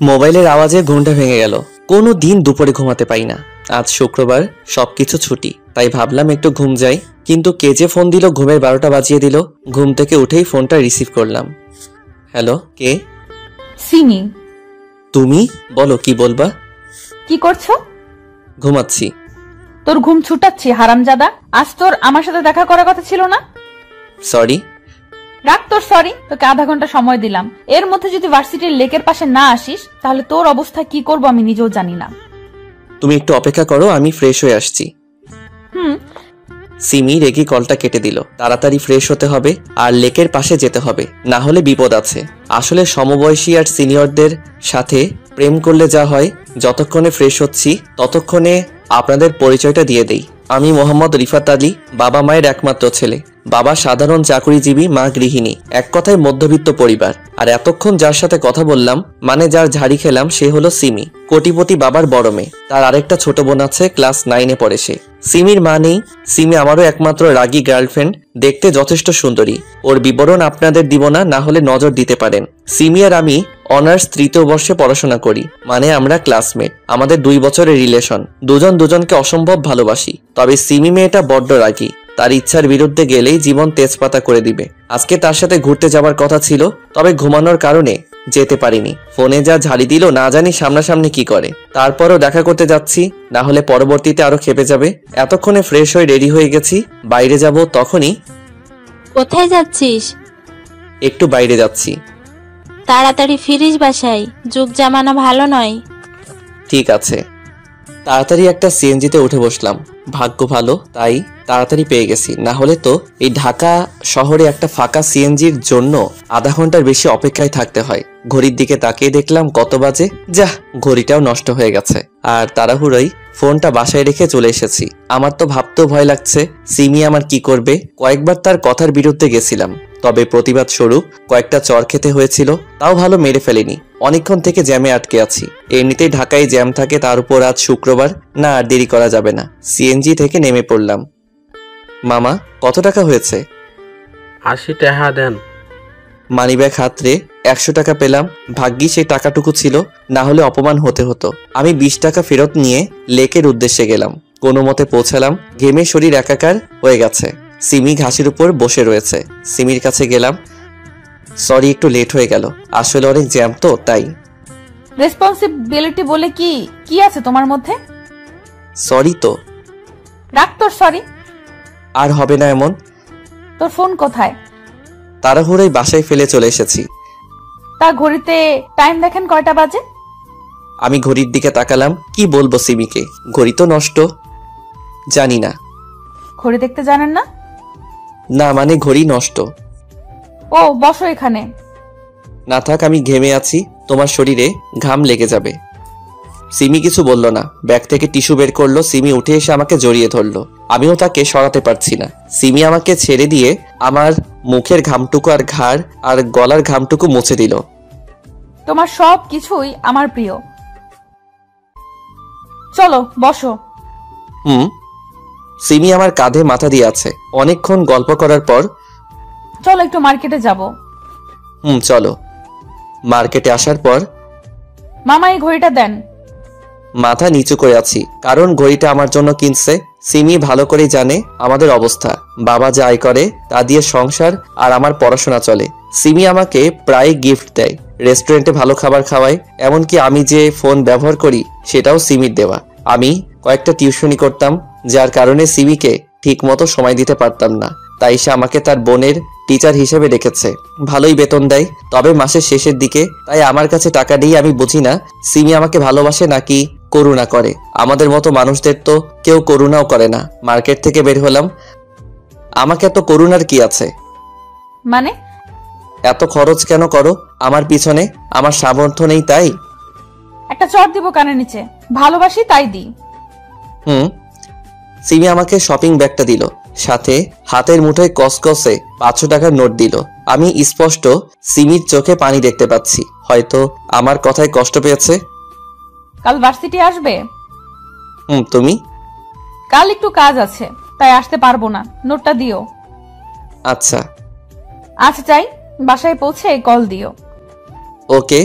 মোবাইলের আওয়াজে ঘুমটা ভেঙে গেল। কোনো দিন দুপুরে ঘুমাতে পাই না। আজ শুক্রবার, সবকিছু ছুটি, তাই ভাবলাম একটু ঘুম যাই। কিন্তু কে যে ফোন দিল, ঘুমের 12টা বাজিয়ে দিল। ঘুম থেকে উঠেই ফোনটা রিসিভ করলাম। হ্যালো, কে? সিমি। তুমি? বলো, কি বলবা? কি করছো? ঘুমাচ্ছি। তোর ঘুম ছুটাচ্ছি হারামজাদা। আজ তোর আমার সাথে দেখা করার কথা ছিল না? সরি। রাখ তোর সরি। তোকে আধা ঘন্টা সময় দিলাম, এর মধ্যে যদি ভার্সিটির লেকের পাশে না আসিস তাহলে তোর অবস্থা কি করবো আমি নিজেও জানি না। তুমি একটু অপেক্ষা করো, আমি ফ্রেশ হয়ে আসছি। হুম। সিমি রেগে কলটা কেটে দিল। তাড়াতাড়ি ফ্রেশ হতে হবে আর লেকের পাশে যেতে হবে, না হলে বিপদ আছে। আসলে সমবয়সী আর সিনিয়রদের সাথে প্রেম করলে যা হয়, যতক্ষণে ফ্রেশ হচ্ছি ততক্ষণে আপনাদের পরিচয়টা দিয়ে দেই। আমি মোহাম্মদ রিফাত আলী, বাবা মায়ের একমাত্র ছেলে। বাবা সাধারণ চাকরিজীবী, মা গৃহিণী। এক কথায় মধ্যবিত্ত পরিবার। আর এতক্ষণ যার সাথে কথা বললাম, মানে যার ঝাড়ি খেলাম, সে হলো সিমি, কোটিপতি বাবার বড় মেয়ে। তার আরেকটা ছোট বোন আছে, ক্লাস 9-এ পড়ে সে। সিমির মা নেই। সিমি আমারও একমাত্র রাগী গার্লফ্রেন্ড, দেখতে যথেষ্ট সুন্দরী। ওর বিবরণ আপনাদের দিব না, না হলে নজর দিতে পারেন। সিমি আর আমি অনার্স 3য় বর্ষে পড়াশোনা করি, মানে আমরা ক্লাসমেট। আমাদের 2 বছরের রিলেশন। দুজন দুজনকে অসম্ভব ভালোবাসি। তবে সিমি মেয়েটা বড্ড রাগী। তার ইচ্ছার বিরুদ্ধে গেলেই জীবন তেজপাতা করে দিবে। আজকে তার সাথে ঘুরতে যাওয়ার কথা ছিল, তবে ঘুমানোর কারণে যেতে পারিনি। ফোনে যা ঝাড়ি দিল, না জানি সামনাসামনি কি করে। তারপরও দেখা করতে যাচ্ছি, না হলে পরবর্তীতে আরো খেপে যাবে। এতক্ষণে ফ্রেশ হয়ে রেডি হয়ে গেছি, বাইরে যাব। তখনই। কোথায় যাচ্ছিস? একটু বাইরে যাচ্ছি। তাড়াতাড়ি ফিরিস বাসায়, যুগ জামানা ভালো নয়। ঠিক আছে। তাড়াতাড়ি একটা সিএনজিতে উঠে বসলাম। ভাগ্য ভালো, তাই তাড়াতাড়ি পেয়ে গেছি। না হলে তো এই ঢাকা শহরে একটা ফাঁকা সিএনজির জন্য আধা ঘন্টার বেশি অপেক্ষায় থাকতে হয়। ঘড়ির দিকে তাকিয়ে দেখলাম কত বাজে। যাহ, ঘড়িটাও নষ্ট হয়ে গেছে। আর তাড়াহুড়োই ফোনটা বাসায় রেখে চলে এসেছি। আমার তো ভাবতেও ভয় লাগছে, সিমি আমার কি করবে। কয়েকবার তার কথার বিরুদ্ধে গেছিলাম, তবে প্রতিবাদ স্বরূপ কয়েকটা চর খেতে হয়েছিল। তাও ভালো মেরে ফেলেনি। অনেকক্ষণ থেকে জ্যামে আটকে আছি। এমনিতেই ঢাকায় জ্যাম থাকে, তার উপর আজ শুক্রবার। না, আর দেরি করা যাবে না। সিএনজি থেকে নেমে পড়লাম। মামা, কত টাকা হয়েছে? 80 টাকা দেন। মানিব্যাগ হাতরে 100 টাকা পেলাম। ভাগ্যি সেই টাকাটুকু ছিল, না হলে অপমান হতে হতো। আমি 20 টাকা ফেরত নিয়ে লেকের উদ্দেশ্যে গেলাম। কোনো মতে পৌঁছালাম। ঘেমে শরীর একাকার হয়ে গেছে। সিমি ঘাসের উপর বসে রয়েছে। সিমির কাছে গেলাম। সরি, একটু লেট হয়ে গেল। আসলে অনেক জ্যাম তো, তাই। রেসপন্সিবিলিটি বলে কি কি আছে তোমার মধ্যে? সরি তো। রাখ তোর সরি। আর হবে না এমন। তোর ফোন কোথায়? তাড়াহুড়োই বাসায় ফেলে চলে এসেছি। তা ঘড়িতে টাইম দেখেন কয়টা বাজে? আমি ঘড়ির দিকে তাকালাম। কি বলবো সিমিকে, ঘড়ি তো নষ্ট। জানি না। ঘড়ি দেখতে জানেন না? না, মানে ঘড়ি নষ্ট। ও, বসো এখানে। না থাক, আমি ঘেমে আছি, তোমার শরীরে ঘাম লেগে যাবে। সিমি কিছু বলল না। ব্যাগ থেকে টিস্যু বের করলো। সিমি উঠে এসে আমাকে জড়িয়ে ধরলো। আমিও তাকে সরাতে পারছি না। সিমি আমাকে ছেড়ে দিয়ে আমার মুখের ঘামটুকু আর ঘাড় আর গলার ঘামটুকু মুছে দিল। তোমার সব কিছুই আমার প্রিয়। চলো বসো। সিমি আমার কাঁধে মাথা দিয়ে আছে। অনেকক্ষণ গল্প করার পর চলো একটু মার্কেটে যাব। চলো। মার্কেটে আসার পর মামা এই ঘড়িটা দেন। মাথা নিচু করে আছি, কারণ ঘড়িটা আমার জন্য কিনছে। সিমি ভালো করেই জানে আমাদের অবস্থা। বাবা যা আয় করে তা দিয়ে সংসার আর আমার পড়াশোনা চলে। সিমি আমাকে প্রায় গিফট দেয়, রেস্টুরেন্টে ভালো খাবার খাওয়ায়। এমনকি আমি যে ফোন ব্যবহার করি সেটাও সিমির দেওয়া। আমি কয়েকটা টিউশনি করতাম, যার কারণে সিমিকে ঠিক মতো সময় দিতে পারতাম না। তাই সে আমাকে তার বোনের টিচার হিসেবে রেখেছে। ভালোই বেতন দেয়, তবে মাসের শেষের দিকে। তাই আমার কাছে টাকা নেই। আমি বুঝি না সিমি আমাকে ভালোবাসে নাকি করুণা করে। আমাদের মতো মানুষদের তো কেউ করুণাও করে না। মার্কেট থেকে বের হলাম। আমাকে এত করুণার কি আছে? মানে? এত খরচ কেন করো আমার পিছনে? আমার সামর্থ্য নেই তাই? একটা চট দিব কানের নিচে। ভালোবাসি তাই দি। সিমি আমাকে শপিং ব্যাগটা দিল, সাথে হাতের মুঠোয় কসকসে 500 টাকার নোট দিল। আমি স্পষ্ট সিমির চোখে পানি দেখতে পাচ্ছি। হয়তো আমার কথায় কষ্ট পেয়েছে। কাল ভার্সিটি আসবে? তুমি? কাল একটু কাজ আছে, তাই আসতে পারবো না। নোটটা দিও। আচ্ছা। আচ্ছা, চাই বাসায় পৌঁছে কল দিও। ওকে।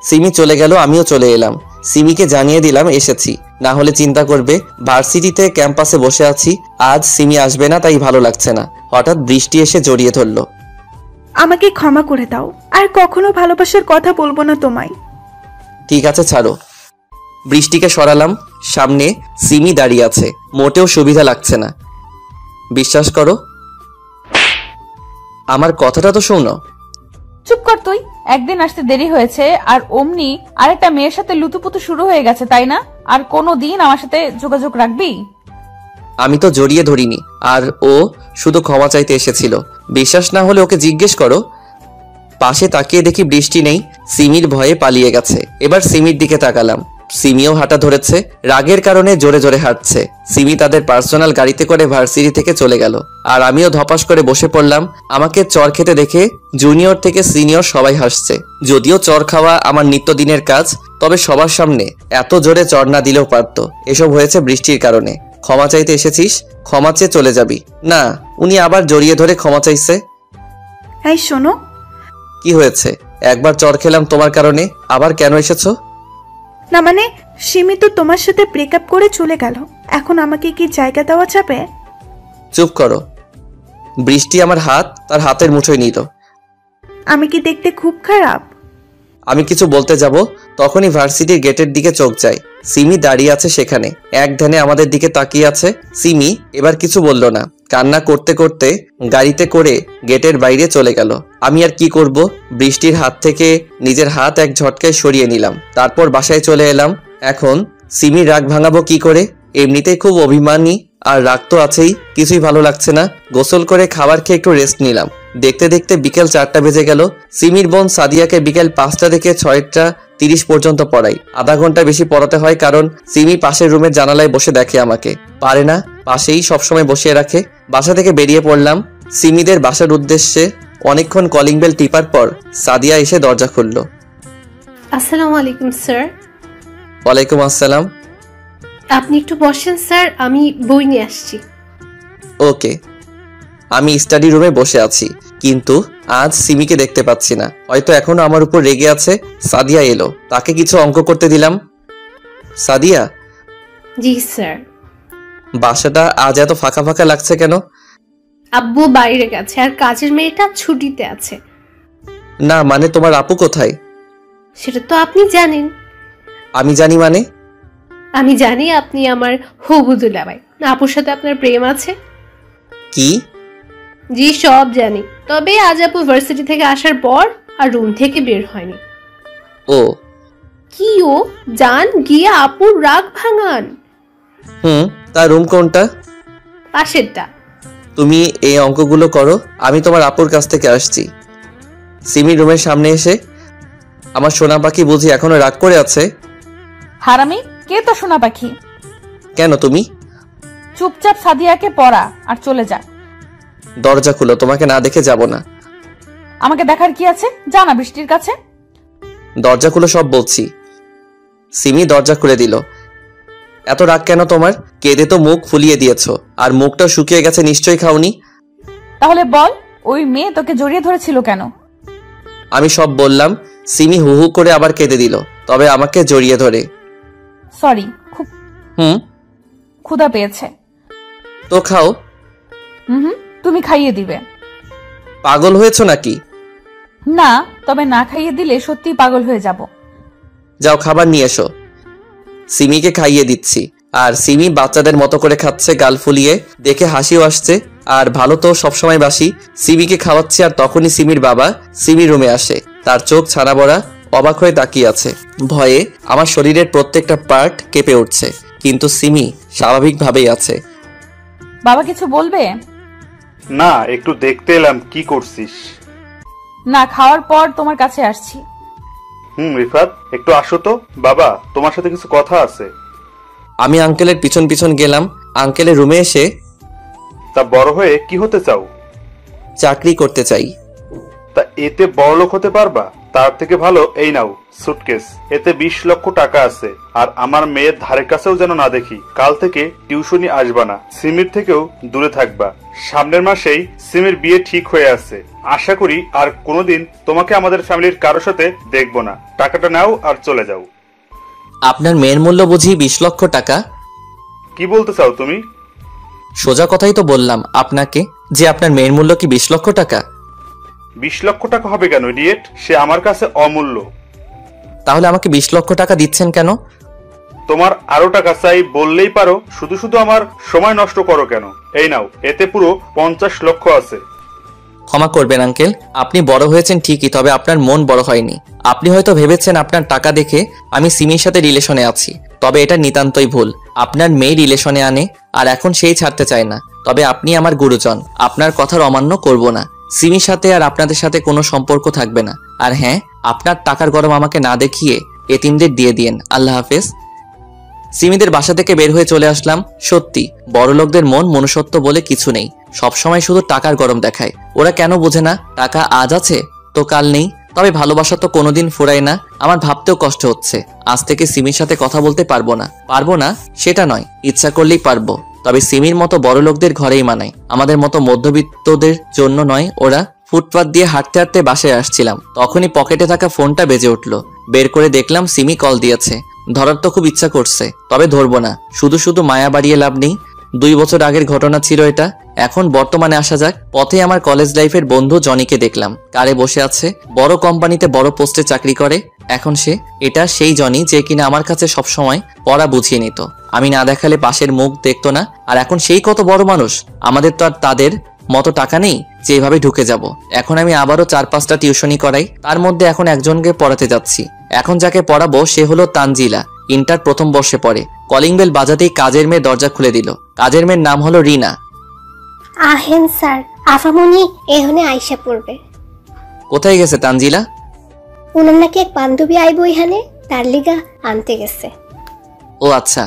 সিমি চলে গেল, আমিও চলে এলাম। সিমিকে জানিয়ে দিলাম এসেছি, না হলে চিন্তা করবে ভার্সিটিতে ক্যাম্পাসে বসে আছি, আজ সিমি আসবে না, তাই ভালো লাগছে না। হঠাৎ বৃষ্টি এসে জড়িয়ে ধরলো। আমাকে ক্ষমা করে দাও, আর কখনো ভালোবাসার কথা বলবো না তোমায়। ঠিক আছে, ছাড়ো। বৃষ্টিকে সরালাম, সামনে সিমি দাঁড়িয়ে আছে, মোটেও সুবিধা লাগছে না। বিশ্বাস করো, আমার কথাটা তো শোনো। চুপ কর তুই। একদিন আসতে দেরি হয়েছে আর অমনি আরেকটা মেয়ের সাথে লুতুপুতু শুরু হয়ে গেছে, তাই না? আর কোনো দিন আমার সাথে যোগাযোগ রাখবি? আমি তো জড়িয়ে ধরিনি, আর ও শুধু ক্ষমা চাইতে এসেছিল। বিশ্বাস না হলে ওকে জিজ্ঞেস করো। পাশে তাকিয়ে দেখি বৃষ্টি নেই, সিমির ভয়ে পালিয়ে গেছে। এবার সিমির দিকে তাকালাম, সিমিও হাঁটা ধরেছে, রাগের কারণে জোরে জোরে হাঁটছে। সিমি তাদের পার্সোনাল গাড়িতে করে ভার্সিটি থেকে চলে গেল, আর আমিও ধপাস করে বসে পড়লাম। আমাকে চর খেতে দেখে জুনিয়র থেকে সিনিয়র সবাই হাসছে। যদিও চর খাওয়া আমার নিত্যদিনের কাজ, তবে সবার সামনে এত জোরে চর না দিলেও পারত। এসব হয়েছে বৃষ্টির কারণে। ক্ষমা চাইতে এসেছিস, ক্ষমা চেয়ে চলে যাবি না। উনি আবার জড়িয়ে ধরে ক্ষমা চাইছে। এই শোনো। কি হয়েছে? একবার চর খেলাম তোমার কারণে, আবার কেন এসেছো? না মানে, সিমি তো তোমার সাথে ব্রেকআপ করে চলে গেল, এখন আমাকে কি জায়গা দেওয়া যাবে? চুপ করো। বৃষ্টি আমার হাত তার হাতের মুঠোয় নিল। আমি কি দেখতে খুব খারাপ? আমি কিছু বলতে যাব, তখনই ভার্সিটির গেটের দিকে চোখ যায়। সিমি দাঁড়িয়ে আছে সেখানে, এক ধ্যানে আমাদের দিকে তাকিয়ে আছে। সিমি এবার কিছু বলল না, কান্না করতে করতে গাড়িতে করে গেটের বাইরে চলে গেল। আমি আর কি করব, বৃষ্টির হাত থেকে নিজের হাত এক ঝটকায় সরিয়ে নিলাম। তারপর বাসায় চলে এলাম। এখন সিমির রাগ ভাঙাবো কি করে? এমনিতেই খুব অভিমানী, আর রাগ তো আছেই। কিছুই ভালো লাগছে না। গোসল করে খাবার খেয়ে একটু রেস্ট নিলাম। দেখতে দেখতে বিকেল 4টা বেজে গেল। সিমির বোন সাদিয়াকে বিকেল 5টা থেকে 6:30 পর্যন্ত পড়াই। আধা ঘন্টা বেশি পড়াতে হয়, কারণ সিমি পাশের রুমের জানালায় বসে দেখে আমাকে। পারে না, পাশেই সবসময় বসিয়ে রাখে। বাসা থেকে বেরিয়ে পড়লাম সিমিদের বাসার উদ্দেশ্যে। অনেকক্ষণ কলিং বেল টিপার পর সাদিয়া এসে দরজা খুলল। আসসালামু আলাইকুম স্যার। ওয়ালাইকুম আসসালাম। আপনি একটু বসেন স্যার, আমি বই নিয়ে আসছি। ওকে। আমি স্টাডি রুমে বসে আছি, কিন্তু আজ সিমিকে দেখতে পাচ্ছি না। হয়তো এখনো আমার উপর রেগে আছে। সাদিয়া এলো, তাকে কিছু অঙ্ক করতে দিলাম। সাদিয়া। জি স্যার। বাসাটা আজ এত ফাঁকা ফাঁকা লাগছে কেন? আব্বু বাইরে গেছে আর কাজের মেয়েটা ছুটিতে আছে। না মানে, তোমার আপু কোথায়? সেটা তো আপনি জানেন। আমি জানি মানে? আমি জানি আপনি আমার হবু দুলাভাই। আপুর সাথে আপনার প্রেম আছে। কি? জি সব জানি, তবে আজ আপু ভার্সিটি থেকে আসার পর আর রুম থেকে বের হয়নি। ও কি ও? যান গিয়ে আপুর রাগ ভাঙান। তার রুম কোনটা? পাশেরটা। তুমি এই অঙ্কগুলো করো, আমি তোমার আপুর কাছ থেকে আসছি। সিমি রুমের সামনে এসে, আমার সোনা পাখি বুঝি এখনো রাগ করে আছে? হারামি, কে তো সোনা পাখি? কেন তুমি? চুপচাপ সাদিয়াকে পড়া আর চলে যা। দরজা খুলো, তোমাকে না দেখে যাব না। আমাকে দেখার কি আছে? যা না বৃষ্টির কাছে। দরজা খুলো সব বলছি। সিমি দরজা খুলে দিল। এত রাগ কেন তোমার? কেঁদে তো মুখ ফুলিয়ে দিয়েছো, আর মুখটা শুকিয়ে গেছে, নিশ্চয়ই খাওনি। তাহলে বল, ওই মেয়ে তোকে জড়িয়ে ধরেছিল কেন? আমি সব বললাম। সিমি হু হু করে আবার কেঁদে দিল, তবে আমাকে জড়িয়ে ধরে। সরি, খুব ক্ষুধা পেয়েছে। তো খাও। তুমি খাইয়ে দিবে। পাগল হয়েছো নাকি? না, তবে না খাইয়ে দিলে সত্যি পাগল হয়ে যাব। যাও খাবার নিয়ে এসো। সিমিকে খাইয়ে দিচ্ছি, আর সিমি বাচ্চাদের মতো করে খাচ্ছে, গাল ফুলিয়ে। দেখে হাসিও আসছে, আর ভালো তো সবসময় বাসি। সিমিকে খাওয়াচ্ছি, আর তখনই সিমির বাবা সিমি রুমে আসে। তার চোখ ছানা বড়া, অবাক হয়ে তাকিয়ে আছে। ভয়ে আমার শরীরের প্রত্যেকটা পার্ট কেঁপে উঠছে, কিন্তু সিমি স্বাভাবিকভাবেই আছে। বাবা কিছু বলবে? না, একটু দেখতে এলাম কি করছিস। না, খাওয়ার পর তোমার কাছে আসছি। রিফাত, একটু আসো তো। বাবা, তোমার সাথে কিছু কথা আছে। আমি আঙ্কেলের পিছন পিছন গেলাম। আঙ্কেলের রুমে এসে, তা বড় হয়ে কি হতে চাও? চাকরি করতে চাই। তা এতে বড়লোক হতে পারবা? তার থেকে ভালো এই নাও সুটকেস, এতে 20 লক্ষ টাকা আছে। আর আমার মেয়ের ধারে কাছেও যেন না দেখি। কাল থেকে টিউশনি আসবা না, সিমির থেকেও দূরে থাকবা। সামনের মাসেই সিমির বিয়ে ঠিক হয়ে আছে। আশা করি আর কোনোদিন তোমাকে আমাদের ফ্যামিলির কারোর সাথে দেখবো না। টাকাটা নাও আর চলে যাও। আপনার মেয়ের মূল্য বুঝি 20 লক্ষ টাকা? কি বলতে চাও তুমি? সোজা কথাই তো বললাম আপনাকে যে আপনার মেয়ের মূল্য কি 20 লক্ষ টাকা। 20 লক্ষ টাকা হবে কেন ইডিয়েট? সে আমার কাছে অমূল্য। তাহলে আমাকে 20 লক্ষ টাকা দিচ্ছেন কেন? তোমার আরো টাকা চাই বললেই পারো, শুধু শুধু আমার সময় নষ্ট করো কেন? এই নাও, এতে পুরো 50 লক্ষ আছে। ক্ষমা করবেন আঙ্কেল, আপনি বড় হয়েছেন ঠিকই, তবে আপনার মন বড় হয়নি। আপনি হয়তো ভেবেছেন আপনার টাকা দেখে আমি সিমির সাথে রিলেশনে আছি, তবে এটা নিতান্তই ভুল। আপনার মেয়ে রিলেশনে আনে আর এখন সেই ছাড়তে চায় না। তবে আপনি আমার গুরুজন, আপনার কথার অমান্য করব না। সিমির সাথে আর আপনাদের সাথে কোনো সম্পর্ক থাকবে না। আর হ্যাঁ, আপনার টাকার গরম আমাকে না দেখিয়ে এতিমদের দিয়ে দিয়েন। আল্লাহ হাফেজ। সিমিদের বাসা থেকে বের হয়ে চলে আসলাম। সত্যি বড় লোকদের মন মনুষ্যত্ব বলে কিছু নেই, সবসময় শুধু টাকার গরম দেখায়। ওরা কেন বোঝে না টাকা আজ আছে তো কাল নেই। তবে ভালোবাসা তো কোনোদিন ফুরায় না। আমার ভাবতেও কষ্ট হচ্ছে, আজ থেকে সিমির সাথে কথা বলতে পারবো না সেটা নয়, ইচ্ছা করলেই পারবো। তবে সিমির মতো বড় লোকদের ঘরেই মানায়, আমাদের মতো মধ্যবিত্তদের জন্য নয়। ওরা ফুটপাত দিয়ে হাঁটতে হাঁটতে বাসায় আসছিলাম, তখনই পকেটে থাকা ফোনটা বেজে উঠলো। বের করে দেখলাম সিমি কল দিয়েছে। ধরার তো খুব ইচ্ছা করছে, তবে ধরবো না। শুধু শুধু মায়া বাড়িয়ে লাভ নেই। 2 বছর আগের ঘটনা ছিল এটা। এখন বর্তমানে আসা যাক। পথে আমার কলেজ লাইফের বন্ধু জনিকে দেখলাম, কারে বসে আছে। বড় কোম্পানিতে বড় পোস্টে চাকরি করে এখন সে। এটা সেই জনি যে কিনা আমার কাছে সবসময় পড়া বুঝিয়ে নিত। আমি না দেখালে পাশের মুখ দেখতো না। আর এখন সেই কত বড় মানুষ। আমাদের তো আর তাদের মতো টাকা নেই যে এভাবে ঢুকে যাব। এখন আমি আবারও 4-5টা টিউশনি করাই, তার মধ্যে এখন একজনকে পড়াতে যাচ্ছি। এখন যাকে পড়াবো সে হলো তানজিলা, ইন্টার প্রথম বর্ষে পড়ে। কলিং বেল বাজাতেই কাজের মেয়ে দরজা খুলে দিল। কাজের মেয়ের নাম হলো রিনা। আহেন স্যার, আফামনি এখানে আইসা পড়বে। কোথায় গেছে তানজিলা? উনার নাকি এক বান্ধবী আইব এখানে, তার লিগা আনতে গেছে। ও আচ্ছা।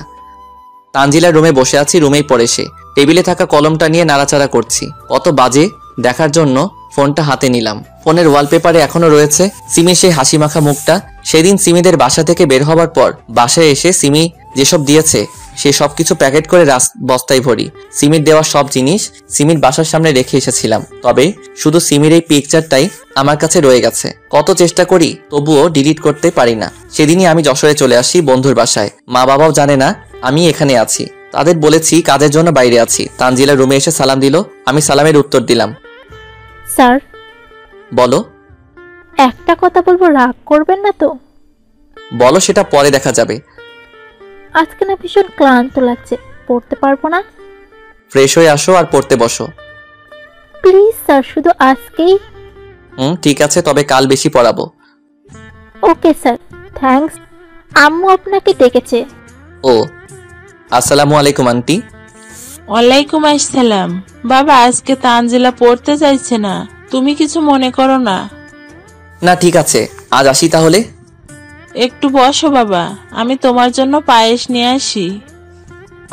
তানজিলার রুমে বসে আছি, রুমেই পড়ে সে। টেবিলে থাকা কলমটা নিয়ে নাড়াচাড়া করছি। কত বাজে দেখার জন্য ফোনটা হাতে নিলাম। ফোনের ওয়ালপেপারে এখনো রয়েছে সিমির সেই হাসি মাখা মুখটা। সেদিন সিমিদের বাসা থেকে বের হবার পর বাসায় এসে সিমি যেসব দিয়েছে সে সবকিছু প্যাকেট করে বস্তায় ভরি। সিমির দেওয়া সব জিনিস সিমির বাসার সামনে রেখে এসেছিলাম, তবে শুধু সিমির এই পিকচারটাই আমার কাছে রয়ে গেছে। কত চেষ্টা করি তবুও ডিলিট করতে পারি না। সেদিনই আমি যশোরে চলে আসি বন্ধুর বাসায়। মা বাবাও জানে না আমি এখানে আছি। তাদের বলেছি কাজের জন্য বাইরে আছি। তানজিলা রুমে এসে সালাম দিল, আমি সালামের উত্তর দিলাম। স্যার, বলো। একটা কথা বলবো, রাগ করবেন না তো? বলো, সেটা পরে দেখা যাবে। আজকে না ভীষণ ক্লান্ত লাগছে, পড়তে পারবো না। ফ্রেশ হয়ে আসো আর পড়তে বসো। প্লিজ স্যার, শুধু আজকেই। ঠিক আছে, তবে কাল বেশি পড়াবো। Okay sir, thanks. আম্মু আপনাকে ডেকেছে। ও, আসসালামু আলাইকুম আন্টি। ওয়ালাইকুম আসসালাম। বাবা, আজকে তানজিলা পড়তে চাইছে না, তুমি কিছু মনে করো না। না ঠিক আছে, আজ আসি তাহলে। একটু বসো বাবা, আমি তোমার জন্য পায়েস নিয়ে আসি।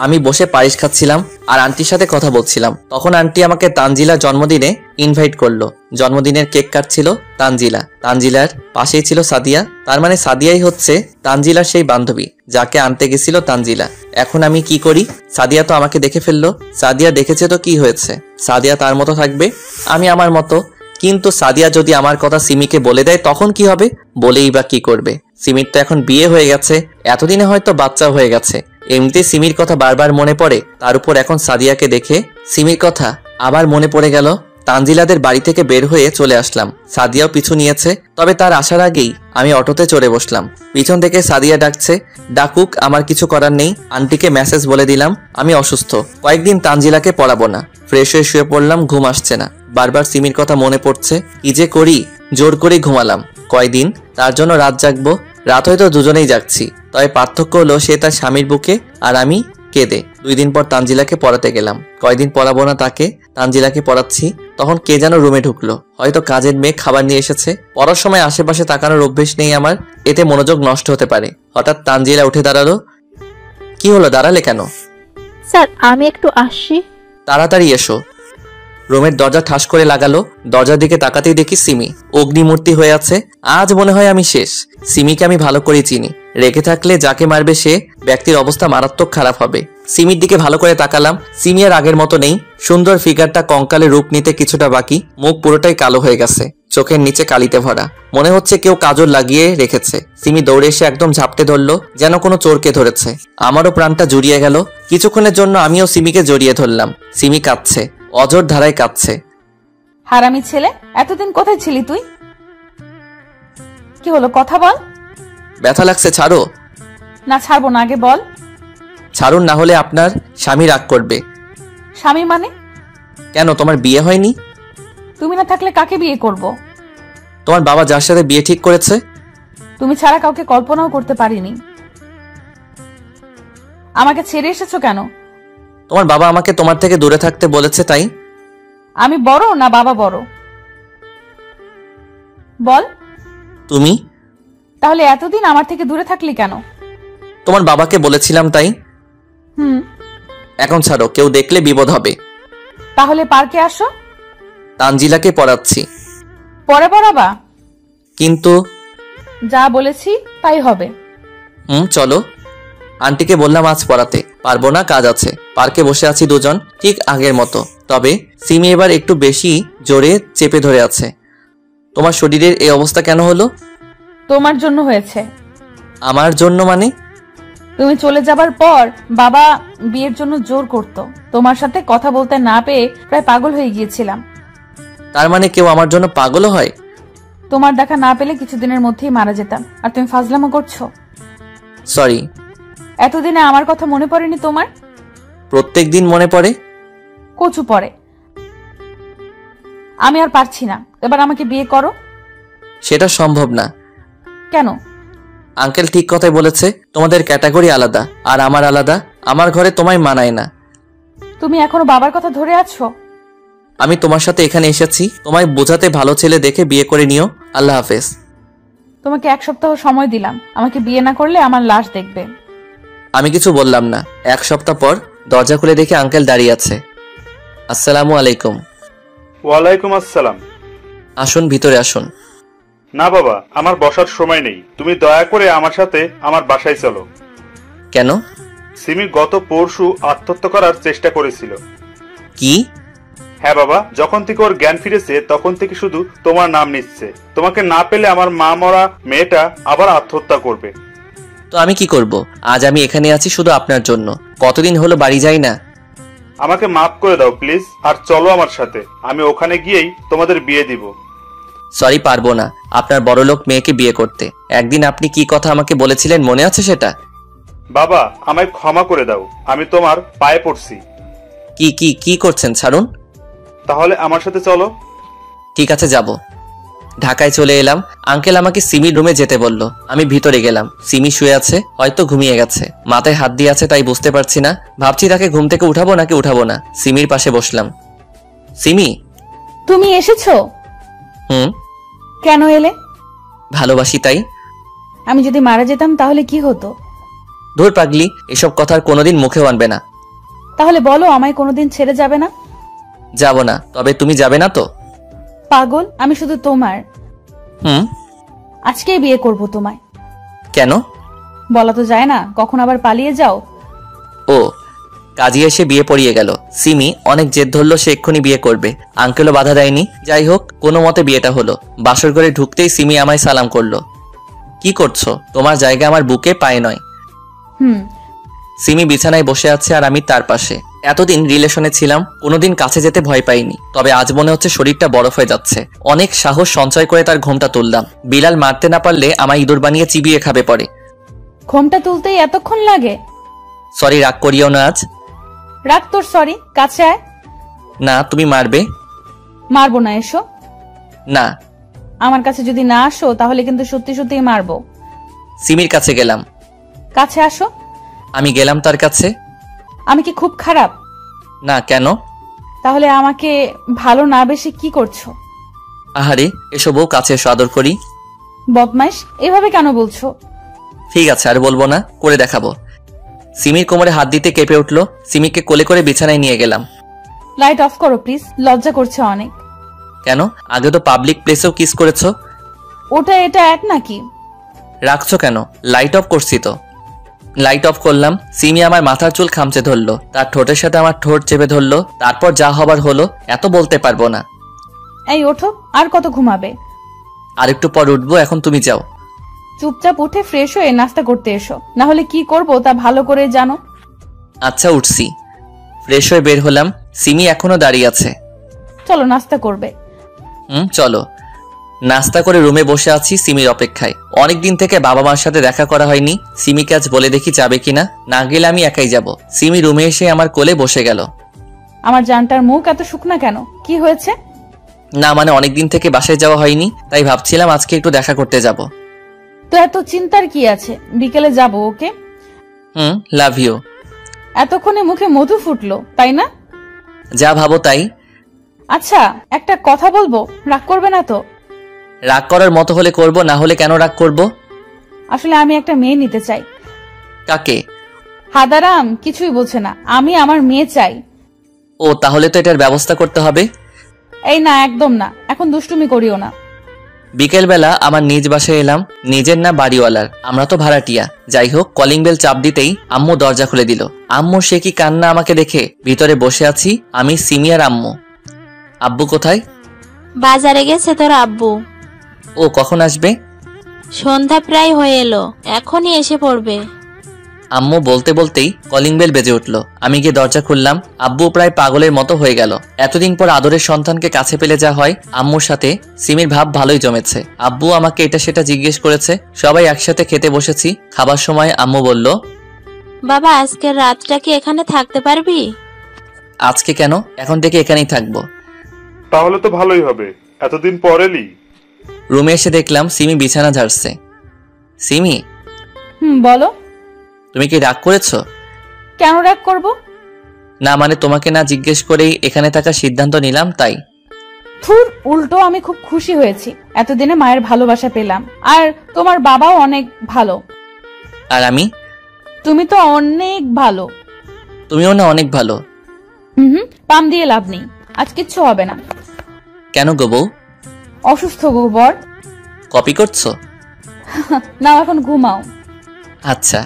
আমি বসে পায়েস খাচ্ছিলাম আর আন্টির সাথে কথা বলছিলাম। তখন আন্টি আমাকে তানজিলার জন্মদিনে ইনভাইট করলো। জন্মদিনের কেক কাটছিল তানজিলা। তানজিলার পাশেই ছিল সাদিয়া। তার মানে সাদিয়াই হচ্ছে তানজিলার সেই বান্ধবী যাকে আনতে গেছিল তানজিলা। এখন আমি কি করি? সাদিয়া তো আমাকে দেখে ফেললো। সাদিয়া দেখেছে তো কি হয়েছে? সাদিয়া তার মতো থাকবে, আমি আমার মতো। কিন্তু সাদিয়া যদি আমার কথা সিমিকে বলে দেয় তখন কি হবে? বলেই বা কি করবে? সিমির তো এখন বিয়ে হয়ে গেছে, এতদিনে হয়তো বাচ্চাও হয়ে গেছে। এমনিতে সিমির কথা বারবার মনে পড়ে, তার উপর এখন সাদিয়াকে দেখে সিমির কথা আবার মনে পড়ে গেল। তানজিলাদের বাড়ি থেকে বের হয়ে চলে আসলাম। সাদিয়াও পিছু নিয়েছে, তবে তার আসার আগেই আমি অটোতে চড়ে বসলাম। পিছন থেকে সাদিয়া ডাকছে, ডাকুক, আমার কিছু করার নেই। আন্টিকে মেসেজ বলে দিলাম আমি অসুস্থ, কয়েকদিন তানজিলাকে পড়াবো না। ফ্রেশ হয়ে শুয়ে পড়লাম, ঘুম আসছে না। বারবার সিমির কথা মনে পড়ছে, কি যে করি। জোর করে ঘুমালাম। কয়দিন তার জন্য রাত জাগবো? রাত হয়তো দুজনেই জাগছি, তবে পার্থক্য হলো সে তার স্বামীর বুকে আর আমি কেঁদে। 2 দিন পর তানজিলাকে পড়াতে গেলাম। কয়দিন পড়াবো না তাকে, তানজিলাকে পড়াচ্ছি। তখন কে যেন রুমে ঢুকলো, হয়তো কাজের মেয়ে খাবার নিয়ে এসেছে। পড়ার সময় আশেপাশে তাকানোর অভ্যেস নেই আমার, এতে মনোযোগ নষ্ট হতে পারে। হঠাৎ তানজিলা উঠে দাঁড়ালো। কি হলো, দাঁড়ালে কেন? স্যার, আমি একটু আসছি। তাড়াতাড়ি এসো। রুমের দরজা ঠাস করে লাগালো। দরজার দিকে তাকাতেই দেখি সিমি অগ্নিমূর্তি হয়ে আছে। আজ মনে হয় আমি শেষ। সিমিকে আমি ভালো করে চিনি, রেখে থাকলে যাকে মারবে সে ব্যক্তির অবস্থা মারাত্মক খারাপ হবে। সিমির দিকে ভালো করে তাকালাম। সিমি আর আগের মতো নেই। সুন্দর ফিগারটা কঙ্কালে রূপ নিতে কিছুটা বাকি, মুখ পুরোটাই কালো হয়ে গেছে, চোখের নিচে কালিতে ভরা। মনে হচ্ছে কেউ কাজল লাগিয়ে রেখেছে। সিমি দৌড়ে এসে একদম ঝাপটে ধরলো, যেন কোনো চোরকে ধরেছে। আমারও প্রাণটা জুড়িয়ে গেল। কিছুক্ষণের জন্য আমিও সিমিকে জড়িয়ে ধরলাম। সিমি কাঁদছে, অজর ধারায় কাঁদছে। হারামি ছেলে, এতদিন কোথায় ছিলি তুই? কি হলো, কথা বল। ব্যথা লাগছে, ছাড়ো। না ছাড়বো না, আগে বল। ছাড়ুন, না হলে আপনার স্বামী রাগ করবে। স্বামী মানে? কেন, তোমার বিয়ে হয়নি? তুমি না থাকলে কাকে বিয়ে করব? তোমার বাবা যার সাথে বিয়ে ঠিক করেছে। তুমি ছাড়া কাউকে কল্পনাও করতে পারিনি। আমাকে ছেড়ে এসেছো কেন? তোমার বাবা আমাকে তোমার থেকে দূরে থাকতে বলেছে, তাই। আমি বড় না বাবা বড়? বল। তুমি। তাহলে এতদিন আমার থেকে দূরে থাকলি কেন? তোমার বাবাকে বলেছিলাম, তাই। এখন ছাড়ো, কেউ দেখলে বিপদ হবে। তাহলে পার্কে আসো। তানজিলাকে পড়াচ্ছি। পরে পড়াবা? কিন্তু যা বলেছি তাই হবে। চলো। আন্টিকে বললাম আজ পড়াতে পারবো না, কাজ আছে। পার্কে বসে আছি দুজন, ঠিক আগের মতো। তবে সিমি এবার একটু বেশি জোরে চেপে ধরে আছে। তোমার শরীরের এই অবস্থা কেন হলো? তোমার জন্য হয়েছে। আমার জন্য মানে? তুমি চলে যাবার পর বাবা বিয়ের জন্য জোর করত। তোমার সাথে কথা বলতে না পেয়ে প্রায় পাগল হয়ে গিয়েছিলাম। তার মানে কেউ আমার জন্য পাগল হয়? তোমার দেখা না পেলে কিছুদিনের মধ্যেই মারা যেতাম, আর তুমি ফাজলামো করছো। সরি। এতদিনে আমার কথা মনে পড়েনি তোমার? প্রত্যেক দিন মনে পড়ে। কচু পড়ে। আমি আর পারছি না, এবার আমাকে বিয়ে করো। সেটা সম্ভব না। কেন? আঙ্কেল ঠিক কথাই বলেছে, তোমাদের ক্যাটাগরি আলাদা আর আমার আলাদা। আমার ঘরে তোমায় মানায় না। তুমি এখনো বাবার কথা ধরে আছো? আমি তোমার সাথে এখানে এসেছি তোমায় বোঝাতে, ভালো ছেলে দেখে বিয়ে করে নিও। আল্লাহ হাফেজ। তোমাকে 1 সপ্তাহ সময় দিলাম, আমাকে বিয়ে না করলে আমার লাশ দেখবে। আমি কিছু বললাম না। 1 সপ্তাহ পর দরজা খুলে দেখে আঙ্কেল দাঁড়িয়ে আছে। আসসালামু আলাইকুম। ওয়ালাইকুম আসসালাম। আসুন, ভিতরে আসুন। না বাবা, আমার বসার সময় নেই। তুমি দয়া করে আমার সাথে আমার বাসায় চলো। কেন? সিমি গত পরশু আত্মহত্যা করার চেষ্টা করেছিল। কি? হ্যাঁ বাবা, যখন থেকে ওর জ্ঞান ফিরেছে তখন থেকে শুধু তোমার নাম নিচ্ছে। তোমাকে না পেলে আমার মা মরা মেয়েটা আবার আত্মহত্যা করবে। তো আমি কি করব? আজ আমি এখানে আছি শুধু আপনার জন্য। কতদিন হলো বাড়ি যাই না। আমাকে মাফ করে দাও প্লিজ, আর চলো আমার সাথে। আমি ওখানে গিয়েই তোমাদের বিয়ে দিব। সরি, পারবো না আপনার বড়লোক মেয়েকে বিয়ে করতে। একদিন আপনি কি কথা আমাকে বলেছিলেন, মনে আছে সেটা? বাবা, আমায় ক্ষমা করে দাও। আমি তোমার পায়ে পড়ছি। কি কি কি করছেন? ছাড়ুন। তাহলে আমার সাথে চলো। ঠিক আছে, যাব। ঢাকায় চলে এলাম। আঙ্কেল আমাকে সিমির রুমে যেতে বলল। আমি ভিতরে গেলাম। সিমি শুয়ে আছে, হয়তো ঘুমিয়ে গেছে। মাথায় হাত দিয়ে আছে, তাই বুঝতে পারছি না। ভাবছি তাকে ঘুম থেকে উঠাবো নাকি উঠাবো না। সিমির পাশে বসলাম। সিমি। তুমি এসেছো? কেন এলে? ভালোবাসি, তাই। আমি যদি মারা যেতাম তাহলে কি হতো? ধুর পাগলি, এসব কথা আর কোনোদিন মুখেও আনবে না। তাহলে বলো, আমায় কোনোদিন ছেড়ে যাবে না? যাব না। তবে তুমি যাবে না তো? পাগল, আমি শুধু তোমার। আজকেই বিয়ে করব তোমায়। কেন? বলা তো যায় না, কখন আবার পালিয়ে যাও। ও, কাজী এসে বিয়ে পড়িয়ে গেল। সিমি অনেক জেদ ধরলো, সে এক্ষুনি বিয়ে করবে। আঙ্কেলও বাধা দেয়নি। যাই হোক, কোনো মতে বিয়েটা হলো। বাসর ঘরে ঢুকতেই সিমি আমায় সালাম করলো। কি করছো? তোমার জায়গা আমার বুকে, পায়ে নয়। সিমি বিছানায় বসে আছে আর আমি তার পাশে। এতদিন রিলেশনে ছিলাম, কোনোদিন কাছে যেতে ভয় পাইনি। তবে আজ মনে হচ্ছে শরীরটা বরফ হয়ে যাচ্ছে। অনেক সাহস সঞ্চয় করে তার ঘোমটা তুললাম। বিলাল মারতে না পারলে আমায় ইঁদুর বানিয়ে চিবিয়ে খাবে পরে। ঘোমটা তুলতেই এতক্ষণ লাগে? সরি, রাগ করিও না আজ। রাগ তোর সরি, কাছে আয়। না, তুমি মারবে। মারবো না, এসো। না। আমার কাছে যদি না আসো তাহলে কিন্তু সত্যি সত্যিই মারবো। সিমির কাছে গেলাম। কাছে আসো। আমি গেলাম তার কাছে। আমি কি খুব খারাপ? না। কেন? তাহলে আমাকে ভালো না বেশি কি করছো? আহারে, এসো বউ, কাছে এসো, আদর করি। বদমাইশ, এভাবে কেন বলছো? ঠিক আছে, আর বলবো না, করে দেখাবো। সিমির কোমরে হাত দিতে কেঁপে উঠলো। সিমিকে কোলে করে বিছানায় নিয়ে গেলাম। লাইট অফ করো প্লিজ, লজ্জা করছে অনেক। কেন? আগে তো পাবলিক প্লেসেও কিস করেছো। ওটা এটা এক নাকি? রাখছো কেন? লাইট অফ করছি তো। লাইট অফ করলাম। সিমি আমার মাথার চুল খামচে ধরলো, তার ঠোঁটের সাথে আমার ঠোঁট চেপে ধরলো। তারপর যা হবার হলো, এত বলতে পারবো না। এই ওঠো, আর কত ঘুমাবে? আর একটু পর উঠবো, এখন তুমি যাও। চুপচাপ উঠে ফ্রেশ হয়ে নাস্তা করতে এসো, না হলে কি করব তা ভালো করে জানো। আচ্ছা উঠছি। ফ্রেশ হয়ে বের হলাম। সিমি এখনো দাঁড়িয়ে আছে। চলো নাস্তা করবে। চলো। নাস্তা করে রুমে বসে আছি সিমির অপেক্ষায়। অনেকদিন থেকে বাবা মার সাথে দেখা করা হয়নি। সিমিকে আজ বলে দেখি যাবে কিনা। না গেলে আমি একাই যাব। সিমি রুমে এসে আমার কোলে বসে গেল। আমার জানটার মুখ এত শুকনা কেন? কি হয়েছে? না মানে অনেকদিন থেকে বাসায় যাওয়া হয়নি, তাই ভাবছিলাম আজকে একটু দেখা করতে যাব। তো এত চিন্তার কি আছে? বিকেলে যাব, ওকে? Love you. এতক্ষণে মুখে মধু ফুটলো, তাই না? যা ভাবো তাই। আচ্ছা একটা কথা বলবো, রাগ করবে না তো? রাগ করার মতো হলে করব, না হলে কেন রাগ করব? আসলে আমি একটা মেয়ে নিতে চাই। কাকে? হাদারাম কিছুই বলছে না, আমি আমার মেয়ে চাই। ও তাহলে তো এটার ব্যবস্থা করতে হবে। এই না, একদম না, এখন দুষ্টুমি করিও না। বিকেলবেলা আমার নিজ বাসায় এলাম, নিজের না বাড়িওয়ালার। আমরা তো ভাড়াটিয়া। যাই হোক, কলিং বেল চাপ দিতেই আম্মু দরজা খুলে দিল। আম্মু সে কি কান্না আমাকে দেখে। ভিতরে বসে আছি আমি, সিমি আর আম্মু। আব্বু কোথায়? বাজারে গেছে তোর আব্বু। ও কখন আসবে? সন্ধ্যা প্রায় হয়ে এলো, এখনই এসে পড়বে। আম্মু বলতে বলতেই কলিং বেল বেজে উঠল। আমি গিয়ে দরজা খুললাম। আব্বু প্রায় পাগলের মতো হয়ে গেল। এতদিন পর আদরের সন্তানকে কাছে পেলে যা হয়। আম্মুর সাথে সিমির ভাব ভালোই জমেছে। আব্বু আমাকে এটা সেটা জিজ্ঞেস করেছে। সবাই একসাথে খেতে বসেছি। খাবার সময় আম্মু বলল, বাবা আজকের রাতটা কি এখানে থাকতে পারবি? আজকে কেন? এখন থেকে এখানেই থাকবো। তাহলে তো ভালোই হবে, এতদিন পর এলি। রুমে এসে দেখলাম সিমি বিছানা ঝাড়ছে। সিমি, বলো। তুমি কি রাগ করেছো? কেন রাগ করব? না মানে তোমাকে না জিজ্ঞেস করেই এখানে থাকার সিদ্ধান্ত নিলাম, তাই। থুর, উল্টো আমি খুব খুশি হয়েছি। এতদিনে মায়ের ভালোবাসা পেলাম। আর তোমার বাবাও অনেক ভালো। আর আমি? তুমি তো অনেক ভালো। তুমিও না অনেক ভালো। পাম দিয়ে লাভ নেই, আজ কিচ্ছু হবে না। কেন গো বউ? অসুস্থ গো বর। কপি করছো? না, এখন ঘুমাও। আচ্ছা।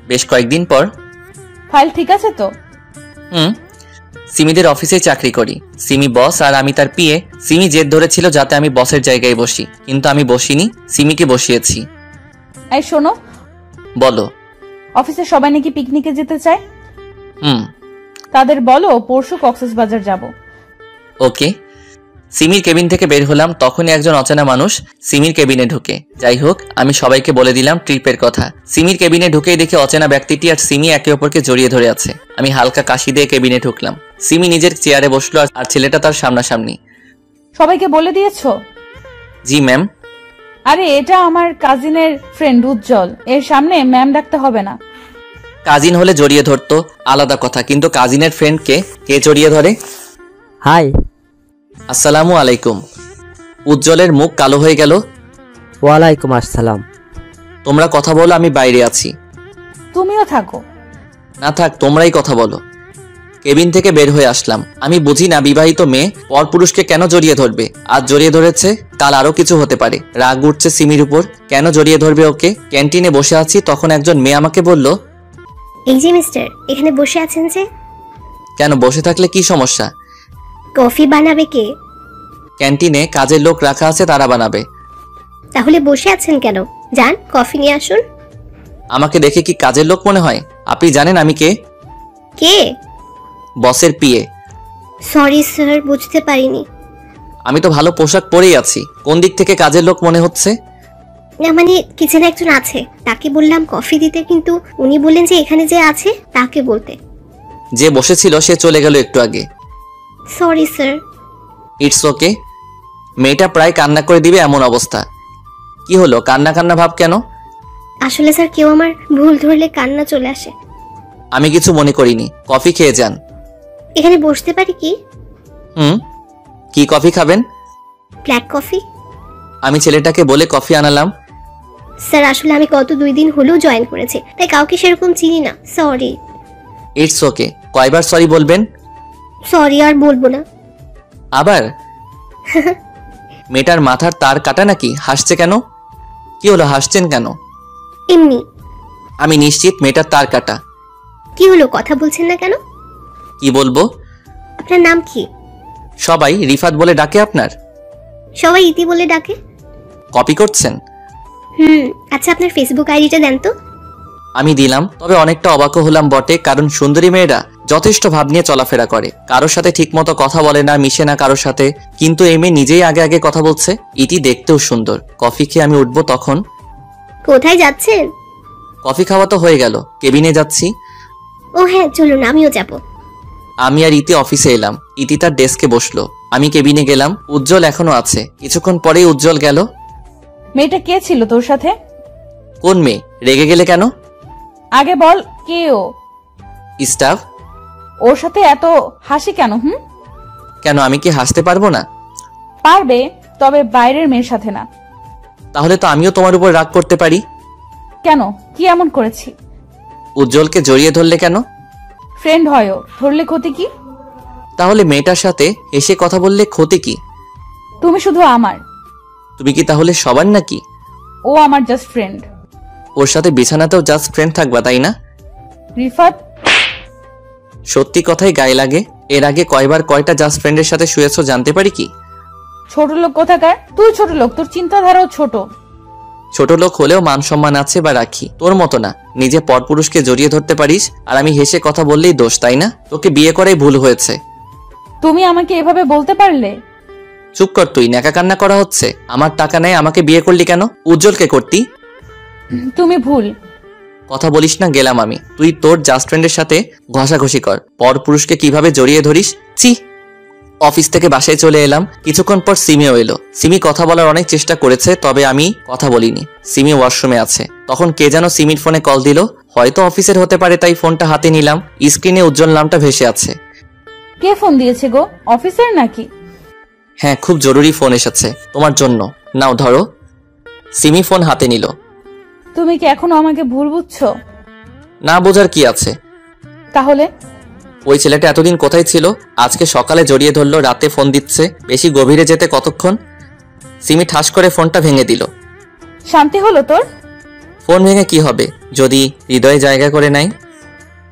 বেশ কয়েকদিন পর। ফাইল ঠিক আছে তো? সিমিদের অফিসে চাকরি করি। সিমি বস আর আমি তার পিএ। সিমি জেদ ধরেছিল যাতে আমি বসের জায়গায় বসি, কিন্তু আমি বসিনি, সিমিকে বসিয়েছি। এই শোনো। বলো। অফিসে সবাই নাকি পিকনিকে যেতে চায়। তাদের বলো পরশু কক্সবাজার যাব। ওকে। সিমির কেবিন থেকে বের হলাম, তখনই একজন অচেনা মানুষ সিমির কেবিনে ঢুকে। যাই হোক, আমি সবাইকে বলে দিলাম ট্রিপের কথা। সিমির কেবিনে ঢুকেই দেখে অচেনা ব্যক্তিটি আর সিমি একে অপরকে জড়িয়ে ধরে আছে। আমি হালকা কাশি দিয়ে কেবিনে ঢুকলাম। সিমি নিজের চেয়ারে বসলো আর ছেলেটা তার সামনাসামনি। সবাইকে বলে দিয়েছো? জি ম্যাম। আরে এটা আমার কাজিনের ফ্রেন্ড উজ্জ্বল, এর সামনে ম্যাম ডাকতে হবে না। কাজিন হলে জড়িয়ে ধরতো, আলাদা কথা, কিন্তু কাজিনের ফ্রেন্ডকে কে জড়িয়ে ধরে? হাই। আসসালামু আলাইকুম। উজ্জ্বলের মুখ কালো হয়ে গেল। ওয়ালাইকুম আসসালাম। তোমরা কথা বলো, আমি বাইরে আছি। তুমিও থাকো। না থাক, তোমরাই কথা বলো। কেবিন থেকে বের হয়ে আসলাম। আমি বুঝি না বিবাহিত মেয়ে পরপুরুষকে কেন জড়িয়ে ধরবে। আজ জড়িয়ে ধরেছে, কাল আরো কিছু হতে পারে। রাগ উঠছে সিমির উপর। কেন জড়িয়ে ধরবে ওকে? ক্যান্টিনে বসে আছি, তখন একজন মেয়ে আমাকে বলল, এই যে মিস্টার, এখানে বসে আছেন যে? কেন বসে থাকলে কি সমস্যা? কফি বানাবে কে? ক্যান্টিনে কাজের লোক রাখা আছে, তারা বানাবে। তাহলে বসে আছেন কেন? যান কফি নিয়ে আসুন। আমাকে দেখে কি কাজের লোক মনে হয়? আপনি জানেন আমি কে? কে? বসের পিএ। সরি স্যার, বুঝতে পারিনি। আমি তো ভালো পোশাক পরেই আছি, কোন দিক থেকে কাজের লোক মনে হচ্ছে? না মানে কিচেনে একজন আছে, তাকে বললাম কফি দিতে, কিন্তু উনি বললেন যে এখানে যে আছে তাকে বলতে। যে বসেছিল সে চলে গেল একটু আগে। Sorry sir. It's okay. মেয়েটা প্রায় কান্না করে দিবে এমন অবস্থা। কি হলো, কান্না কান্না ভাব কেন? আসলে স্যার, কেউ আমার ভুল ধরলে কান্না চলে আসে। আমি কিছু মনে করিনি। কফি খেয়ে যান। এখানে বসতে পারি কি? কি কফি খাবেন? Black coffee. আমি ছেলেটাকে বলে কফি আনালাম। স্যার আসলে আমি গত 2 দিন হলেও জয়েন করেছি, তাই কাউকে সেরকম চিনি না, সরি। It's okay. কয়বার সরি বলবেন? সরি, আর বলবো না। আবার মেয়েটার মাথার তার কাটা নাকি? হাসছে কেন? কি হলো, হাসছেন কেন? এমনি। আমি নিশ্চিত মেয়েটার তার কাটা। কি হলো, কথা বলছেন না কেন? কি বলবো? আপনার নাম কি? সবাই রিফাত বলে ডাকে আপনার? সবাই ইতি বলে ডাকে। কপি করছেন? আচ্ছা, আপনার ফেসবুক আইডিটা দেন তো। আমি দিলাম, তবে অনেকটা অবাক হলাম বটে, কারণ সুন্দরী মেয়েরা যথেষ্ট ভাব নিয়ে চলাফেরা করে, কারোর সাথে ঠিকমতো কথা বলে না, মিশে না কারোর সাথে। কিন্তু এই মেয়ে নিজেই আগে আগে কথা বলছে। ইতি দেখতেও সুন্দর। কফি খেয়ে আমি উঠবো তখন। কোথায় যাচ্ছেন? কফি খাওয়া তো হয়ে গেল, কেবিনে যাচ্ছি। ও হ্যাঁ, চলুন, আমিও যাব। আমি আর ইতি অফিসে এলাম। ইতি তার ডেস্কে বসলো, আমি কেবিনে গেলাম। উজ্জ্বল এখনো আছে। কিছুক্ষণ পরেই উজ্জ্বল গেল। মেয়েটা কে ছিল তোর সাথে? কোন মেয়ে? রেগে গেলে কেন? আগে বল, কে ও? স্টাফ। ওর সাথে এত হাসি কেন? কেন, আমি কি হাসতে পারবো না? পারবে, তবে বাইরের মেয়ের সাথে না। তাহলে তো আমিও তোমার উপর রাগ করতে পারি। কেন, কি এমন করেছি? উজ্জ্বলকে জড়িয়ে ধরলে কেন? ফ্রেন্ড হয় ও, ধরলে ক্ষতি কি? তাহলে মেয়েটার সাথে এসে কথা বললে ক্ষতি কি? তুমি শুধু আমার। তুমি কি তাহলে সবার নাকি? ও আমার জাস্ট ফ্রেন্ড। ওর সাথে বিছানাতেও জাস্ট ফ্রেন্ড থাকবা, তাই না? রিফাত, সত্যি কথাই গায়ে লাগে। এর আগে কয়বার কয়টা জাস্ট ফ্রেন্ডের সাথে শুয়েছো জানতে পারি কি? ছোট লোক কোথাকার? তুই ছোট লোক, তোর চিন্তাধারাও ছোট। ছোট লোক হলেও মান সম্মান আছে বা রাখি, তোর মতো না। নিজে পরপুরুষকে জড়িয়ে ধরতে পারিস, আর আমি হেসে কথা বললেই দোষ, তাই না? তোকে বিয়ে করাই ভুল হয়েছে। তুমি আমাকে এভাবে বলতে পারলে? চুপ কর তুই, ন্যাকা কান্না করা হচ্ছে। আমার টাকা নেই, আমাকে বিয়ে করলি কেন? উজ্জ্বলকে করতি। তুমি ভুল কথা বলিস না, গেলাম আমি। তুই তোর জাস্ট ফ্রেন্ডের সাথে ঘষাঘষি কর, পরপুরুষকে কিভাবে জড়িয়ে ধরিস। ছি। অফিস থেকে বাসায় চলে এলাম। কিছুক্ষণ পর সিমিও এলো। সিমি কথা বলার অনেক চেষ্টা করেছে, তবে আমি কথা বলিনি। সিমি ওয়াশরুমে আছে। তখন কে যেন সিমির ফোনে কল দিল। হয়তো অফিসের হতে পারে, তাই ফোনটা হাতে নিলাম। স্ক্রিনে উজ্জ্বল নামটা ভেসে আছে। কে ফোন দিয়েছে গো? অফিসের নাকি? হ্যাঁ, খুব জরুরি ফোন এসেছে তোমার জন্য। নাও ধরো। সিমি ফোন হাতে নিল। তুমি কি এখনো আমাকে ভুল বুঝছো? না বোঝার কি আছে? তাহলে ওই ছেলেটা এতদিন কোথায় ছিল? আজকে সকালে জড়িয়ে ধরলো, রাতে ফোন দিচ্ছে। বেশি গভীরে যেতে কতক্ষণ? সিমি ঠাস করে ফোনটা ভেঙে দিল। শান্তি হলো তোর? ফোন ভেঙে কি হবে যদি হৃদয়ে জায়গা করে নাই?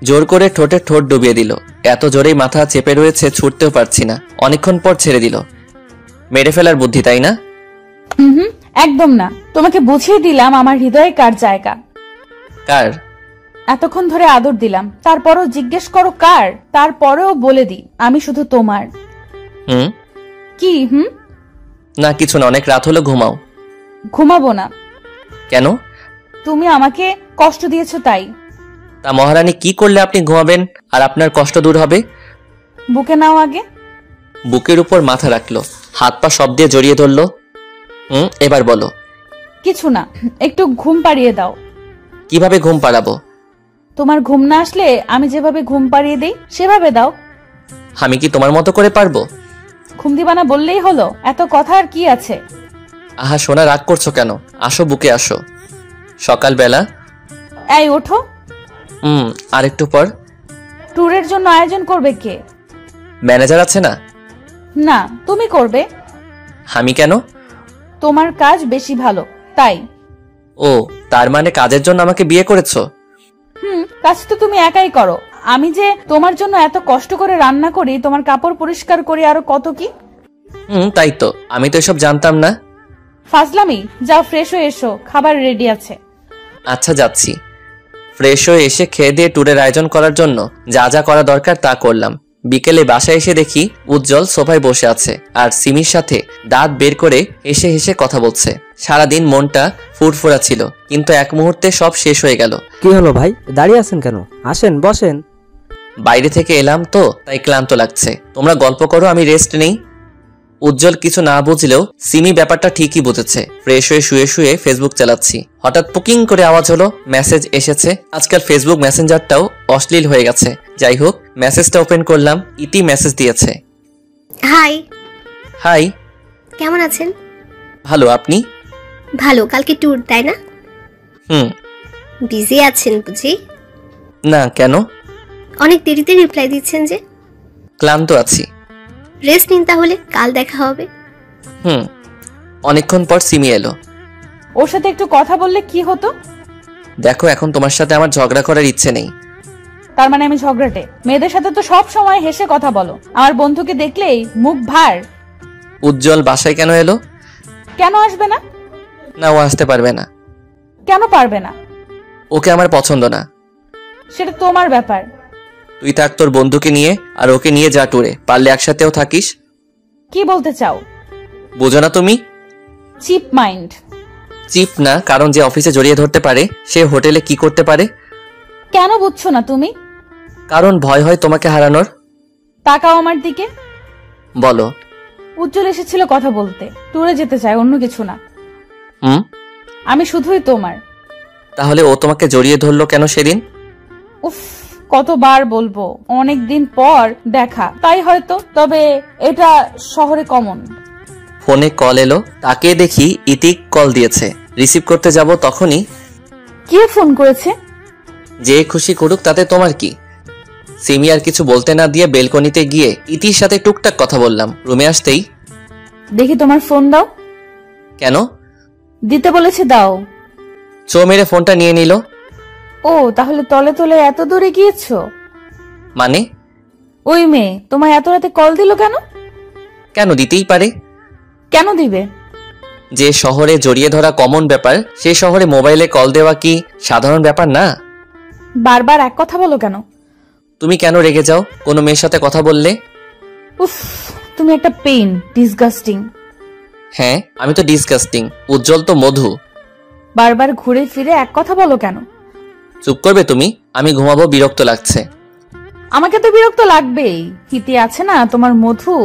জোর করে ঠোঁটে ঠোঁট ডুবিয়ে দিল। এত জোরেই মাথা চেপে রয়েছে, ছুটতেও পারছি না। অনেকক্ষণ পর ছেড়ে দিল। মেরে ফেলার বুদ্ধি, তাই না? একদম না। তোমাকে বুঝিয়ে দিলাম আমার হৃদয়ে কার জায়গা। কার? এতক্ষণ ধরে আদর দিলাম, তারপরও জিজ্ঞেস করো কার? তারপরেও বলে দিই আমি শুধু তোমার। কি? না কিছু না, অনেক রাত হলো, ঘুমাও। ঘুমাবো না। কেন? তুমি আমাকে কষ্ট দিয়েছো তাই। তা মহারানী, কি করলে আপনি ঘুমাবেন আর আপনার কষ্ট দূর হবে? বুকে নাও আগে। বুকের উপর মাথা রাখলো, হাত পা সব দিয়ে জড়িয়ে ধরলো। এবার বলো। কিছু না, একটু ঘুম পাড়িয়ে দাও। কিভাবে ঘুম পাড়াবো? তোমার ঘুম না আসলে আমি যেভাবে ঘুম পাড়িয়ে দেই সেভাবে দাও। আমি কি তোমার মতো করে পারবো? ঘুম দিবা না বললেই হলো, এত কথা আর কি আছে? আহা সোনা, রাগ করছো কেন? আসো, বুকে আসো। সকালবেলা। এই ওঠো। আর একটু পর। ট্যুরের জন্য আয়োজন করবে কে? ম্যানেজার আছে না? না, তুমি করবে। আমি কেন? তোমার কাজ বেশি ভালো তাই। ও, তার মানে কাজের জন্য আমাকে বিয়ে করেছো? কাজ তো তুমি একাই করো। আমি যে তোমার জন্য এত কষ্ট করে রান্না করি, তোমার কাপড় পরিষ্কার করি, আরো কত কি। তাই তো, আমি তো এসব জানতাম না। ফাজলামি। যাও ফ্রেশ হয়ে এসো, খাবার রেডি আছে। আচ্ছা যাচ্ছি। ফ্রেশ হয়ে এসে খেয়ে দিয়ে ট্যুরের আয়োজন করার জন্য যা যা করা দরকার তা করলাম। বিকেলে বাসায় এসে দেখি উজ্জ্বল সোফায় বসে আছে আর সিমির সাথে দাঁত বের করে হেসে হেসে কথা বলছে। সারাদিন মনটা ফুরফুরা ছিল, কিন্তু এক মুহূর্তে সব শেষ হয়ে গেল। কি হলো ভাই, দাঁড়িয়ে আছেন কেন? আসেন, বসেন। বাইরে থেকে এলাম তো, তাই ক্লান্ত লাগছে। তোমরা গল্প করো, আমি রেস্ট নেই। উজ্জ্বল কিছু না বুঝলেও সিমি ব্যাপারটা ঠিকই বুঝেছে। ফ্রেশ হয়ে শুয়ে শুয়ে ফেসবুক চালাচ্ছি। হঠাৎ পুকিং করে আওয়াজ হলো, মেসেজ এসেছে। আজকাল ফেসবুক মেসেঞ্জারটাও অশ্লীল হয়ে গেছে। যাই হোক, মেসেজটা ওপেন করলাম। ইতি মেসেজ দিয়েছে। হাই। হাই। কেমন আছেন? ভালো, আপনি? ভালো। কালকে ট্যুর, তাই না? বিজি আছেন বুঝি? না, কেন? অনেক দেরিতে রিপ্লাই দিচ্ছেন যে। ক্লান্ত আছি। রেস্ট নিন তাহলে, কাল দেখা হবে। অনেকক্ষণ পর সিমি এলো। ওর সাথে একটু কথা বললে কি হতো? দেখো, এখন তোমার সাথে আমার ঝগড়া করার ইচ্ছে নেই। তার মানে আমি ঝগড়াটে? মেয়েদের সাথে তো সব সময় হেসে কথা বলো, আমার বন্ধুকে দেখলেই মুখ ভার। উজ্জ্বল বাসায় কেন এলো? কেন আসবে না? না, ও আসতে পারবে না। কেন পারবে না? ওকে আমার পছন্দ না। সেটা তোমার ব্যাপার। তুই থাক তোর বন্ধুকে নিয়ে, আর ওকে নিয়ে যা টুরে, পারলে একসাথেও থাকিস। কি বলতে চাও? বোঝো না তুমি? Chip mind. চিপ না, কারণ যে অফিসে জড়িয়ে ধরতে পারে সে হোটেলে কি করতে পারে। কেন বুঝছো না তুমি? কারণ ভয় হয় তোমাকে হারানোর। তাকাও আমার দিকে। বলো। উজ্জ্বল এসেছিল কথা বলতে, ট্যুরে যেতে চায়, অন্য কিছু না। আমি শুধুই তোমার। তাহলে ও তোমাকে জড়িয়ে ধরলো কেন সেদিন? উফ, কতবার বলবো, অনেকদিন পর দেখা তাই হয়তো। তবে এটা শহরে কমন। ফোনে কল এলো, তাকে দেখি ইতিক কল দিয়েছে। রিসিভ করতে যাব তখনই। কে ফোন করেছে? যে খুশি করুক, তাতে তোমার কি? সিমি আর কিছু বলতে না দিয়ে বেলকনিতে গিয়ে ইতির সাথে টুকটাক কথা বললাম। রুমে আসতেই দেখি তোমার ফোন দাও। কেন? দিতে বলেছে, দাও। চো মেরে ফোনটা নিয়ে নিল। ও, তাহলে তলে তলে এত দূরে গিয়েছো? মানে? ওই মেয়ে তোমায় এত রাতে কল দিল কেন? কেন দিতেই পারে। কেন দিবে? যে শহরে জড়িয়ে ধরা কমন ব্যাপার, সে শহরে মোবাইলে কল দেওয়া কি সাধারণ ব্যাপার না? বারবার এক কথা বলো কেন? তুমি কেন রেগে যাও কোনো মেয়ের সাথে কথা বললে? উফ, তুমি একটা পেইন, ডিসগাস্টিং। হ্যাঁ, আমি তো ডিসগাস্টিং, উজ্জ্বল তো মধু। বারবার ঘুরে ফিরে এক কথা বলো কেন? চুপ করবে তুমি? আমি ঘুমাবো, বিরক্ত লাগছে। আমাকে তো বিরক্ত লাগবেই, হিতে আছে না তোমার মধু।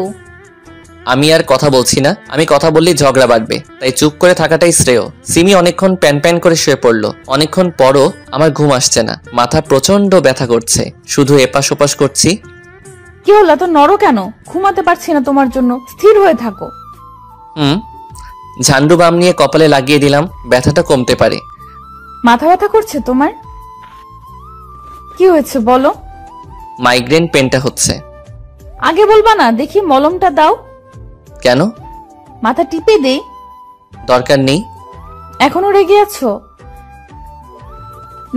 আমি আর কথা বলছি না, আমি কথা বললেই ঝগড়া বাড়বে, তাই চুপ করে থাকাটাই শ্রেয়। সিমি অনেকক্ষণ প্যান প্যান করে শুয়ে পড়লো। অনেকক্ষণ পরও আমার ঘুম আসছে না, মাথা প্রচন্ড ব্যথা করছে, শুধু এপাশ ওপাশ করছি। কি হলো, এত নড়ো কেন? ঘুমাতে পারছি না তোমার জন্য, স্থির হয়ে থাকো। ঝান্ডু বাম নিয়ে কপালে লাগিয়ে দিলাম, ব্যথাটা কমতে পারে। মাথা ব্যথা করছে তোমার? কি হয়েছে বলো? মাইগ্রেন পেনটা হচ্ছে। আগে বলবা না? দেখি মলমটা দাও। কেন? মাথা টিপে দেই। দরকার নেই। এখনো রেগে আছো?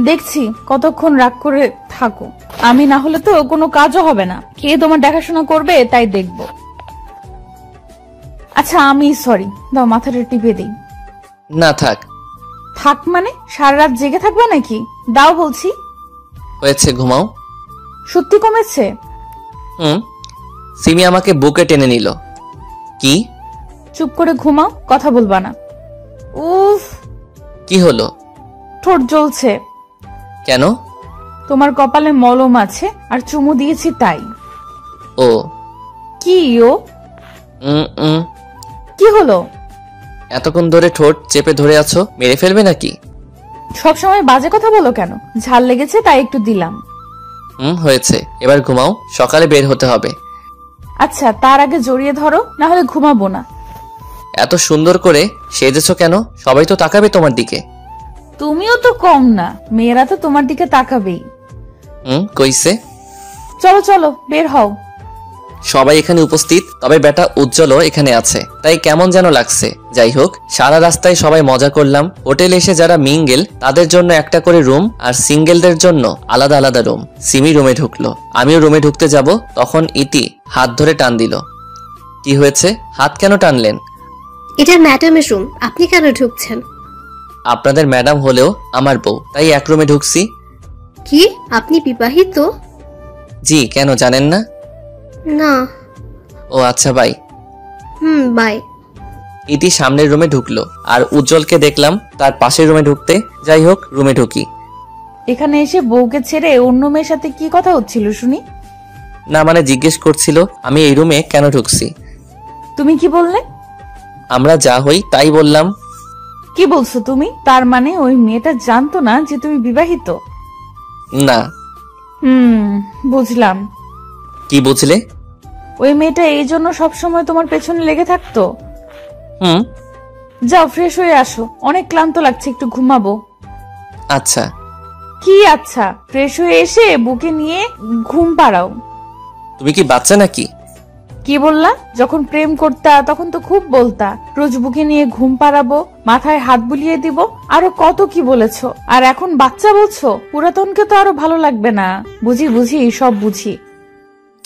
দেখছি কতক্ষণ রাগ করে থাকো। আমি না হলে তো কোনো কাজও হবে না। কে তোমার দেখাশোনা করবে তাই দেখবো। আচ্ছা, আমি সরি, দাও মাথাটা টিপে দিই। না থাক। থাক মানে? সারা রাত জেগে থাকবে নাকি? দাও বলছি। হয়েছে, ঘুমাও। সত্যি কমেছে? সিমি আমাকে বুকে টেনে নিল। কি? চুপ করে ঘুমাও, কথা বলবা না। উফ, কি হলো? ঠোঁট জ্বলছে। কেন? তোমার কপালে মলম আছে আর চুমু দিয়েছি তাই। ও। কি ও? কি হলো? এতক্ষণ ধরে ঠোঁট চেপে ধরে আছো, মেরে ফেলবে নাকি? সবসময় বাজে কথা বলো কেন? ঝাল লেগেছে তাই একটু দিলাম। হয়েছে, এবার ঘুমাও, সকালে বের হতে হবে। আচ্ছা, তার আগে জড়িয়ে ধরো, না হলে ঘুমাবো না। এত সুন্দর করে সেজেছো কেন? সবাই তো তাকাবে তোমার দিকে। তুমিও তো কম না, মেয়েরা তো তোমার দিকে তাকাবেই। কইছে? চলো চলো, বের হও। সবাই এখানে উপস্থিত, তবে বেটা উজ্জ্বলও এখানে আছে, তাই কেমন যেন লাগছে। যাই হোক, সারা রাস্তায় সবাই মজা করলাম। হোটেলে এসে যারা মিঙ্গেল তাদের জন্য একটা করে রুম, আর সিঙ্গেলদের জন্য আলাদা আলাদা রুম। সিমি রুমে ঢুকলো, আমিও রুমে ঢুকতে যাব, তখন ইতি হাত ধরে টান দিল। কি হয়েছে? হাত কেন টানলেন? এটা ম্যাডামের রুম, আপনি কেন ঢুকছেন? আপনাদের ম্যাডাম হলেও আমার বউ, তাই এক রুমে ঢুকছি। কি আপনি বিবাহিত? জি, কেন জানেন না? না। ও আচ্ছা, বাই। বাই। ইতি সামনের রুমে ঢুকলো, আর উজ্জ্বলকে দেখলাম তার পাশের রুমে ঢুকতে। যাই হোক, রুমে ঢুকি। এখানে এসে বউকে ছেড়ে অন্য মেয়ের সাথে কি কথা হচ্ছিল শুনি? না মানে জিজ্ঞেস করছিল আমি এই রুমে কেন ঢুকছি। তুমি কি বললে? আমরা যা হই তাই বললাম। কি বলছো তুমি? তার মানে ওই মেয়েটা জানতো না যে তুমি বিবাহিত? না। বুঝলাম। কি বুঝলে? ওই মেয়েটা এই জন্য সবসময় তোমার পেছনে লেগে থাকতো? যাও ফ্রেশ হয়ে আসো, অনেক ক্লান্ত লাগছে, একটু ঘুমাবো। আচ্ছা। কি আচ্ছা? ফ্রেশ হয়ে এসে বুকে নিয়ে ঘুম পাড়াও। তুমি কি বাচ্চা নাকি? কি বললা? যখন প্রেম করতা তখন তো খুব বলতা, রোজ বুকে নিয়ে ঘুম পাড়াবো, মাথায় হাত বুলিয়ে দিব, আরো কত কি বলেছো। আর এখন বাচ্চা বলছো? পুরাতনকে তো আরো ভালো লাগবে না। বুঝি বুঝি, সব বুঝি।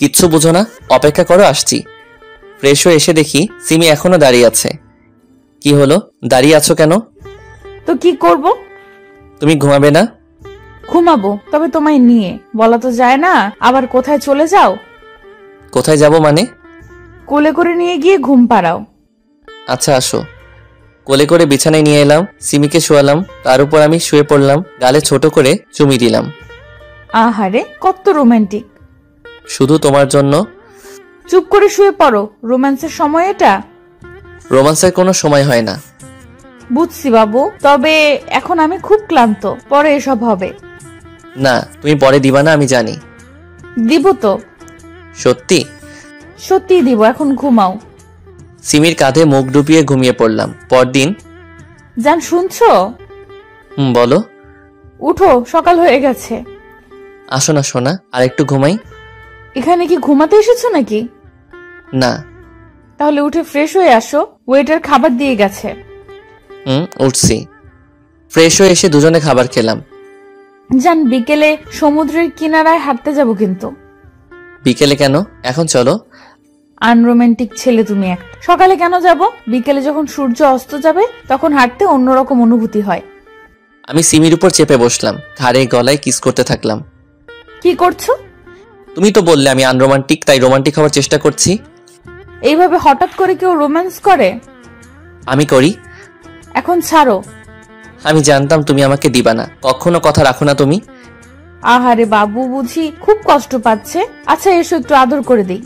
কিচ্ছু বুঝো না, অপেক্ষা করো, আসছি। ফ্রেশ হয়ে এসে দেখি সিমি এখনো দাঁড়িয়ে আছে। কি হলো, দাঁড়িয়ে আছো কেন? তো কি করব? তুমি ঘুমাবে না? ঘুমাবো, তবে তোমায় নিয়ে। বলা তো যায় না, আবার কোথায় চলে যাও। কোথায় যাব মানে? কোলে করে নিয়ে গিয়ে ঘুম পাড়াও। আচ্ছা আসো। কোলে করে বিছানায় নিয়ে এলাম, সিমিকে শোয়ালাম, তার উপর আমি শুয়ে পড়লাম, গালে ছোট করে চুমি দিলাম। আহারে, কত রোমান্টিক। শুধু তোমার জন্য। চুপ করে শুয়ে পড়ো, রোম্যান্সের সময় এটা। রোমান্সের কোনো সময় হয় না। বুঝছি বাবু, তবে এখন আমি খুব ক্লান্ত, পরে এসব হবে। না, তুমি পরে দিবা না, আমি জানি। দিব তো। সত্যি? সত্যি দিব, এখন ঘুমাও। সিমির কাঁধে মুখ ডুবিয়ে ঘুমিয়ে পড়লাম। পরদিন। জান, শুনছো? বলো। উঠো, সকাল হয়ে গেছে। আসো না সোনা, আর একটু ঘুমাই। এখানে কি ঘুমাতে এসেছো নাকি? না। তাহলে উঠে ফ্রেশ হয়ে আসো, ওয়েটার খাবার দিয়ে গেছে। উঠছি। ফ্রেশ হয়ে এসে দুজনে খাবার খেলাম। জান, বিকেলে সমুদ্রের কিনারায় হাঁটতে যাব কিন্তু। বিকেলে কেন? এখন চলো। আনরোমান্টিক ছেলে তুমি একটা। সকালে কেন যাব? বিকেলে যখন সূর্য অস্ত যাবে তখন হাঁটতে অন্যরকম অনুভূতি হয়। আমি সিমির উপর চেপে বসলাম, ঘাড়ে গলায় কিস করতে থাকলাম। কি করছো? তুমি তো বললে আমি আনরোমান্টিক, তাই রোমান্টিক হওয়ার চেষ্টা করছি। এইভাবে হঠাৎ করে কেউ রোম্যান্স করে? আমি করি। এখন ছাড়ো। আমি জানতাম তুমি আমাকে দিবা না, কখনো কথা রাখো না তুমি। আহারে বাবু, বুঝি খুব কষ্ট পাচ্ছে। আচ্ছা এসো, একটু আদর করে দিই।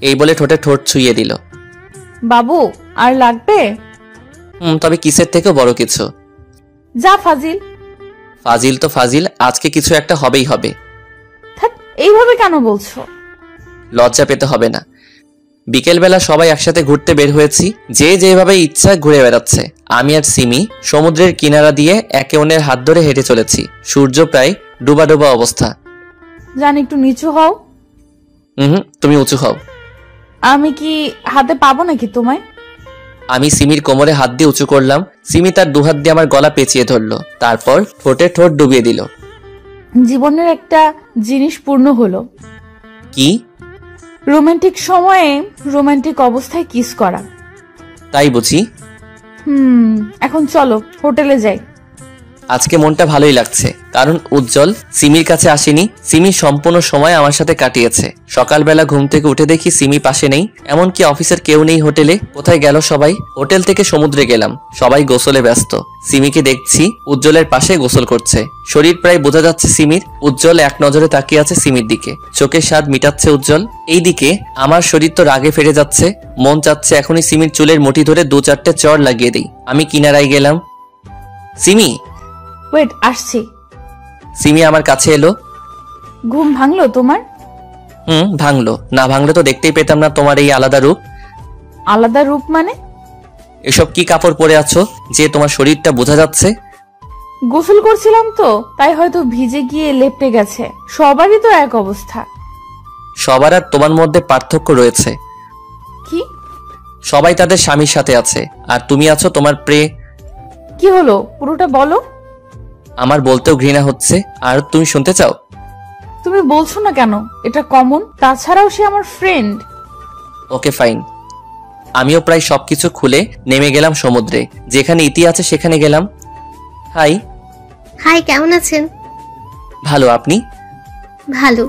এই বলে ঠোঁটে ঠোঁট ছুঁয়ে দিল। বাবু, আর লাগবে? তবে কিসের থেকেও বড় কিছু। যা ফাজিল। ফাজিল তো ফাজিল, আজকে কিছু একটা হবেই হবে। এইভাবে কেন বলছো? লজ্জা পেতে হবে না। বিকেলবেলা সবাই একসাথে ঘুরতে বের হয়েছি, যে যেভাবে ইচ্ছা ঘুরে বেড়াচ্ছে। আমি আর সিমি সমুদ্রের কিনারা দিয়ে একে অন্যের হাত ধরে হেঁটে চলেছি। সূর্য প্রায় ডুবা ডুবা অবস্থা। জান, একটু নিচু হও। তুমি উঁচু হও। আমি কি হাতে পাবো নাকি তোমায়? আমি সিমির কোমরে হাত দিয়ে উঁচু করলাম। সিমি তার দুহাত দিয়ে আমার গলা পেঁচিয়ে ধরলো, তারপর ঠোঁটে ঠোঁট ডুবিয়ে দিল। জীবনের একটা জিনিস পূর্ণ হলো। কি? রোমান্টিক সময়ে রোমান্টিক অবস্থায় কিস করা। তাই বুঝি। এখন চলো হোটেলে যাই। আজকে মনটা ভালোই লাগছে, কারণ উজ্জ্বল সিমির কাছে আসেনি। সিমি সম্পূর্ণ সময় আমার সাথে কাটিয়েছে। সকালবেলা ঘুম থেকে উঠে দেখি সিমি পাশে নেই, এমনকি অফিসের কেউ নেই হোটেলে। কোথায় গেল সবাই? হোটেল থেকে সমুদ্রে গেলাম, সবাই গোসলে ব্যস্ত। সিমিকে দেখছি উজ্জ্বলের পাশে গোসল করছে। শরীর প্রায় বোঝা যাচ্ছে সিমির। উজ্জ্বল এক নজরে তাকিয়ে আছে সিমির দিকে, চোখের স্বাদ মিটাচ্ছে উজ্জ্বল। এইদিকে আমার শরীর তো রাগে ফেটে যাচ্ছে, মন চাচ্ছে এখনই সিমির চুলের মুঠি ধরে 2-4টে চড় লাগিয়ে দিই। আমি কিনারায় গেলাম। সিমি, ওয়েট, আসছি। সিমি আমার কাছে এলো। ঘুম ভাঙলো তোমার? ভাঙলো। না ভাঙলে তো দেখতেই পেতাম না তোমার এই আলাদা রূপ। আলাদা রূপ মানে? এসব কি কাপড় পরে আছো যে তোমার শরীরটা বোঝা যাচ্ছে? গোসল করছিলাম তো, তাই হয়তো ভিজে গিয়ে লেপটে গেছে। সবারই তো এক অবস্থা। সবার আর তোমার মধ্যে পার্থক্য রয়েছে। কি? সবাই তাদের স্বামীর সাথে আছে, আর তুমি আছো তোমার কি হলো, পুরোটা বলো। আমার বলতেও ঘৃণা হচ্ছে, আর তুমি শুনতে চাও? তুমি বলছো না কেন? এটা কমন। তাছাড়াও সে আমার ফ্রেন্ড। Okay fine. আমিও প্রায় সবকিছু খুলে নেমে গেলাম সমুদ্রে। যেখানে ইতি আছে সেখানে গেলাম। হাই। হাই, কেমন আছেন? ভালো, আপনি? ভালো।